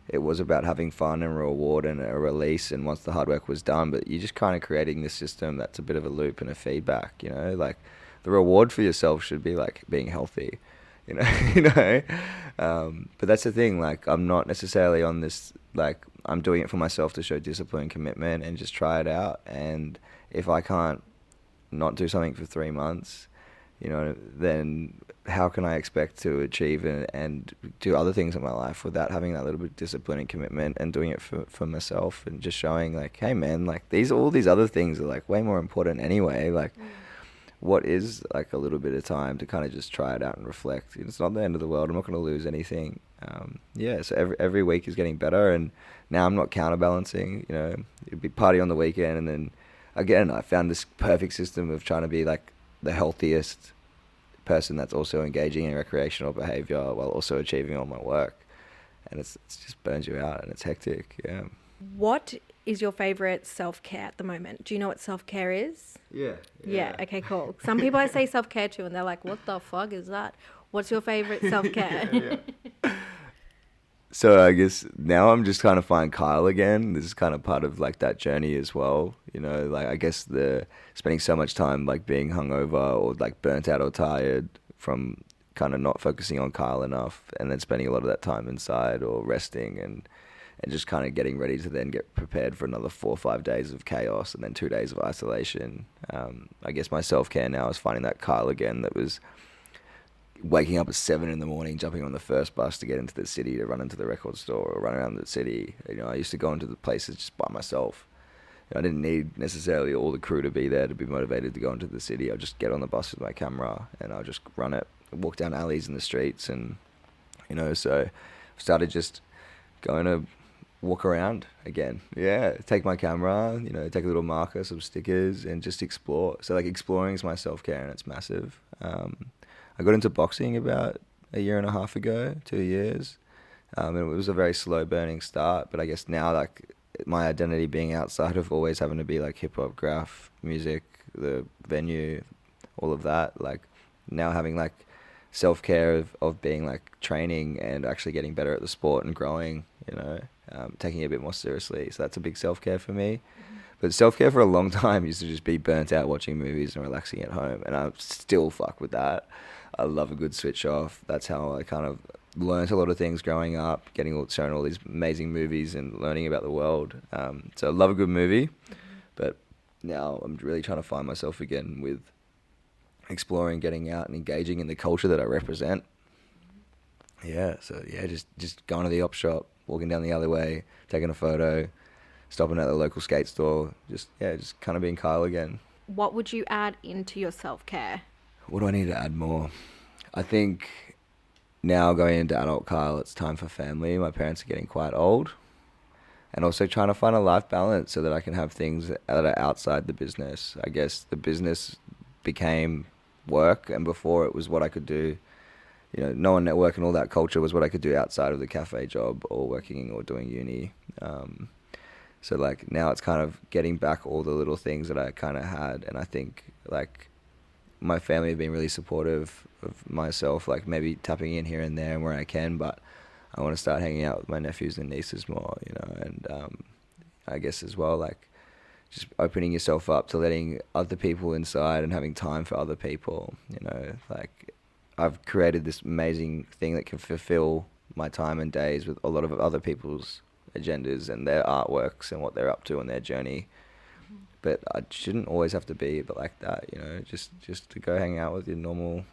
it was about having fun and reward and a release, and once the hard work was done, but you're just kind of creating this system that's a bit of a loop and a feedback, like the reward for yourself should be like being healthy, but that's the thing, like I'm not necessarily on this, like I'm doing it for myself to show discipline, commitment, and just try it out. And if I can't not do something for 3 months, then how can I expect to achieve and do other things in my life without having that little bit of discipline and commitment and doing it for myself and just showing like, hey man, like all these other things are like way more important anyway. Like what is like a little bit of time to kind of just try it out and reflect. It's not the end of the world. I'm not going to lose anything. So every week is getting better, and now I'm not counterbalancing. It'd be party on the weekend, and then again I found this perfect system of trying to be like the healthiest person that's also engaging in recreational behavior while also achieving all my work, and it's just burns you out and it's hectic. Yeah. What is your favorite self-care at the moment? Do you know what self-care is? Yeah. Okay, cool. Some people I say self-care to and they're like, what the fuck is that? What's your favorite self-care? So I guess now I'm just trying to find Kyel again. This is kind of part of like that journey as well. Like I guess the spending so much time like being hungover or like burnt out or tired from kind of not focusing on Kyel enough, and then spending a lot of that time inside or resting and just kind of getting ready to then get prepared for another 4 or 5 days of chaos and then 2 days of isolation. I guess my self-care now is finding that Kyel again that was waking up at 7 a.m, jumping on the first bus to get into the city, to run into the record store or run around the city. I used to go into the places just by myself. I didn't need necessarily all the crew to be there to be motivated to go into the city. I'll just get on the bus with my camera and I'll just run it, walk down alleys in the streets, and so I started just going to walk around again. Yeah, take my camera, take a little marker, some stickers, and just explore. So like exploring is my self-care, and it's massive. I got into boxing about 1.5 years ago, 2 years. And it was a very slow burning start, but I guess now like my identity being outside of always having to be like hip hop, graph, music, the venue, all of that, like now having like self-care of being like training and actually getting better at the sport and growing, taking it a bit more seriously. So that's a big self-care for me. Mm-hmm. But self-care for a long time used to just be burnt out watching movies and relaxing at home, and I still fuck with that. I love a good switch off. That's how I kind of learned a lot of things growing up, shown all these amazing movies and learning about the world. So I love a good movie, but now I'm really trying to find myself again with exploring, getting out and engaging in the culture that I represent. Yeah, so yeah, just going to the op shop, walking down the alleyway, taking a photo, stopping at the local skate store, just kind of being Kyel again. What would you add into your self-care? What do I need to add more? I think now going into adult Kyel, it's time for family. My parents are getting quite old. And also trying to find a life balance so that I can have things that are outside the business. I guess the business became work, and before it was what I could do. No.1 Network and all that culture was what I could do outside of the cafe job or working or doing uni. So like now it's kind of getting back all the little things that I kind of had. And I think like my family have been really supportive of myself, like maybe tapping in here and there and where I can, but I want to start hanging out with my nephews and nieces more, and I guess as well, like just opening yourself up to letting other people inside and having time for other people. You know, like I've created this amazing thing that can fulfill my time and days with a lot of other people's agendas and their artworks and what they're up to on their journey. But I shouldn't always have to be like that, you know, just to go hang out with your normal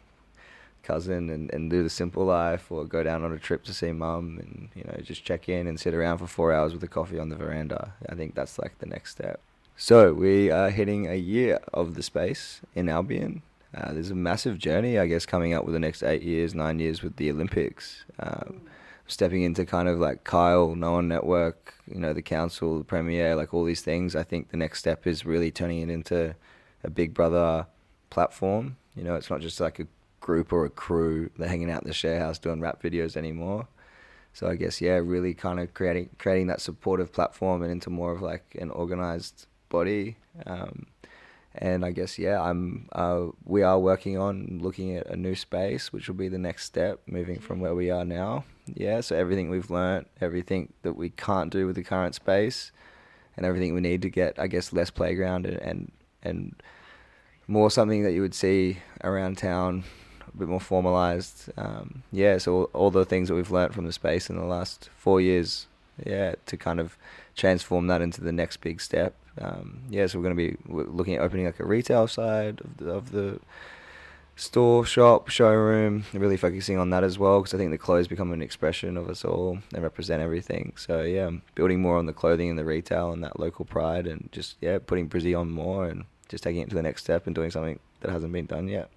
cousin and do the simple life, or go down on a trip to see mum and, you know, just check in and sit around for 4 hours with a coffee on the veranda. I think that's like the next step. So we are hitting a year of the space in Albion. There's a massive journey, I guess, coming up with the next 8 years, 9 years with the Olympics. Stepping into kind of like Kyel, No.1 Network, you know, the council, the premier, like all these things. I think the next step is really turning it into a Big Brother platform. You know, it's not just like a group or a crew that hanging out in the share house doing rap videos anymore. So I guess, yeah, really kind of creating that supportive platform and into more of like an organized body. And I guess, yeah, we are working on looking at a new space, which will be the next step, moving from where we are now. Yeah, so everything we've learnt, everything that we can't do with the current space, and everything we need to get, I guess, less playground and more something that you would see around town, a bit more formalised. Yeah, so all the things that we've learnt from the space in the last 4 years, yeah, to kind of transform that into the next big step. Yeah, so we're looking at opening like a retail side of the store, shop, showroom, really focusing on that as well, because I think the clothes become an expression of us all and represent everything. So yeah, building more on the clothing and the retail and that local pride, and just, yeah, putting Brizzy on more and just taking it to the next step and doing something that hasn't been done yet.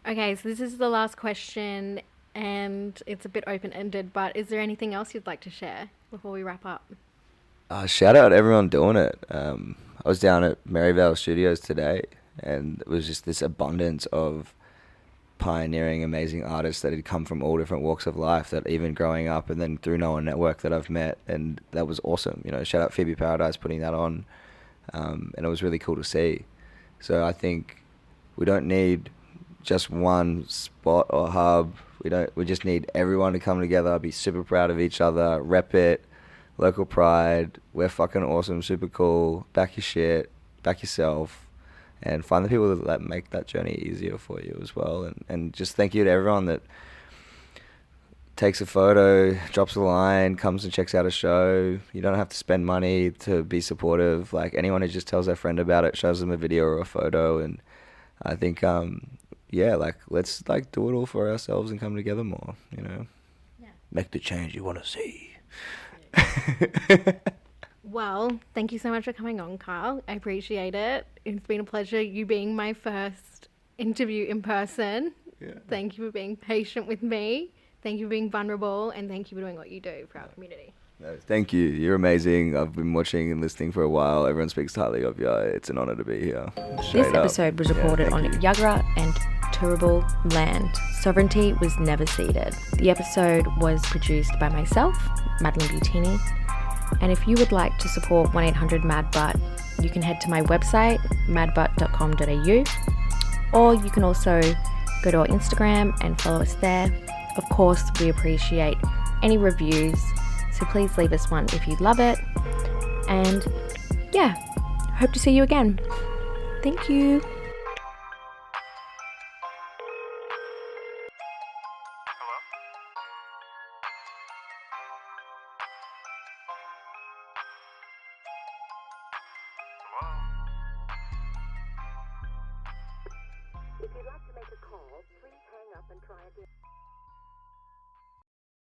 Okay, so this is the last question, and it's a bit open-ended, but is there anything else you'd like to share before we wrap up? Shout out to everyone doing it. I was down at Maryvale Studios today, and it was just this abundance of pioneering, amazing artists that had come from all different walks of life, that even growing up and then through No.1 Network that I've met, and that was awesome. You know, shout out Phoebe Paradise putting that on, and it was really cool to see. So I think we don't need just one spot or hub. We just need everyone to come together, be super proud of each other, rep it, local pride. We're fucking awesome, super cool. Back your shit, back yourself, and find the people that make that journey easier for you as well. And just thank you to everyone that takes a photo, drops a line, comes and checks out a show. You don't have to spend money to be supportive. Like, anyone who just tells their friend about it, shows them a video or a photo. And I think, yeah, like, let's like do it all for ourselves and come together more, you know? Yeah. Make the change you want to see. Well, thank you so much for coming on, Kyel. I appreciate it. It's been a pleasure, you being my first interview in person. Yeah. Thank you for being patient with me. Thank you for being vulnerable, and thank you for doing what you do for our community. No, thank you. You're amazing. I've been watching and listening for a while. Everyone speaks highly of you. It's an honour to be here. This episode was recorded on Yuggera and Turrbal land. Sovereignty was never ceded. The episode was produced by myself, Madeline Butini. And if you would like to support 1-800-MADBUTT, you can head to my website, madbutt.com.au, or you can also go to our Instagram and follow us there. Of course, we appreciate any reviews, so please leave us one if you love it. And yeah, hope to see you again. Thank you. If you'd like to make a call, please hang up and try again.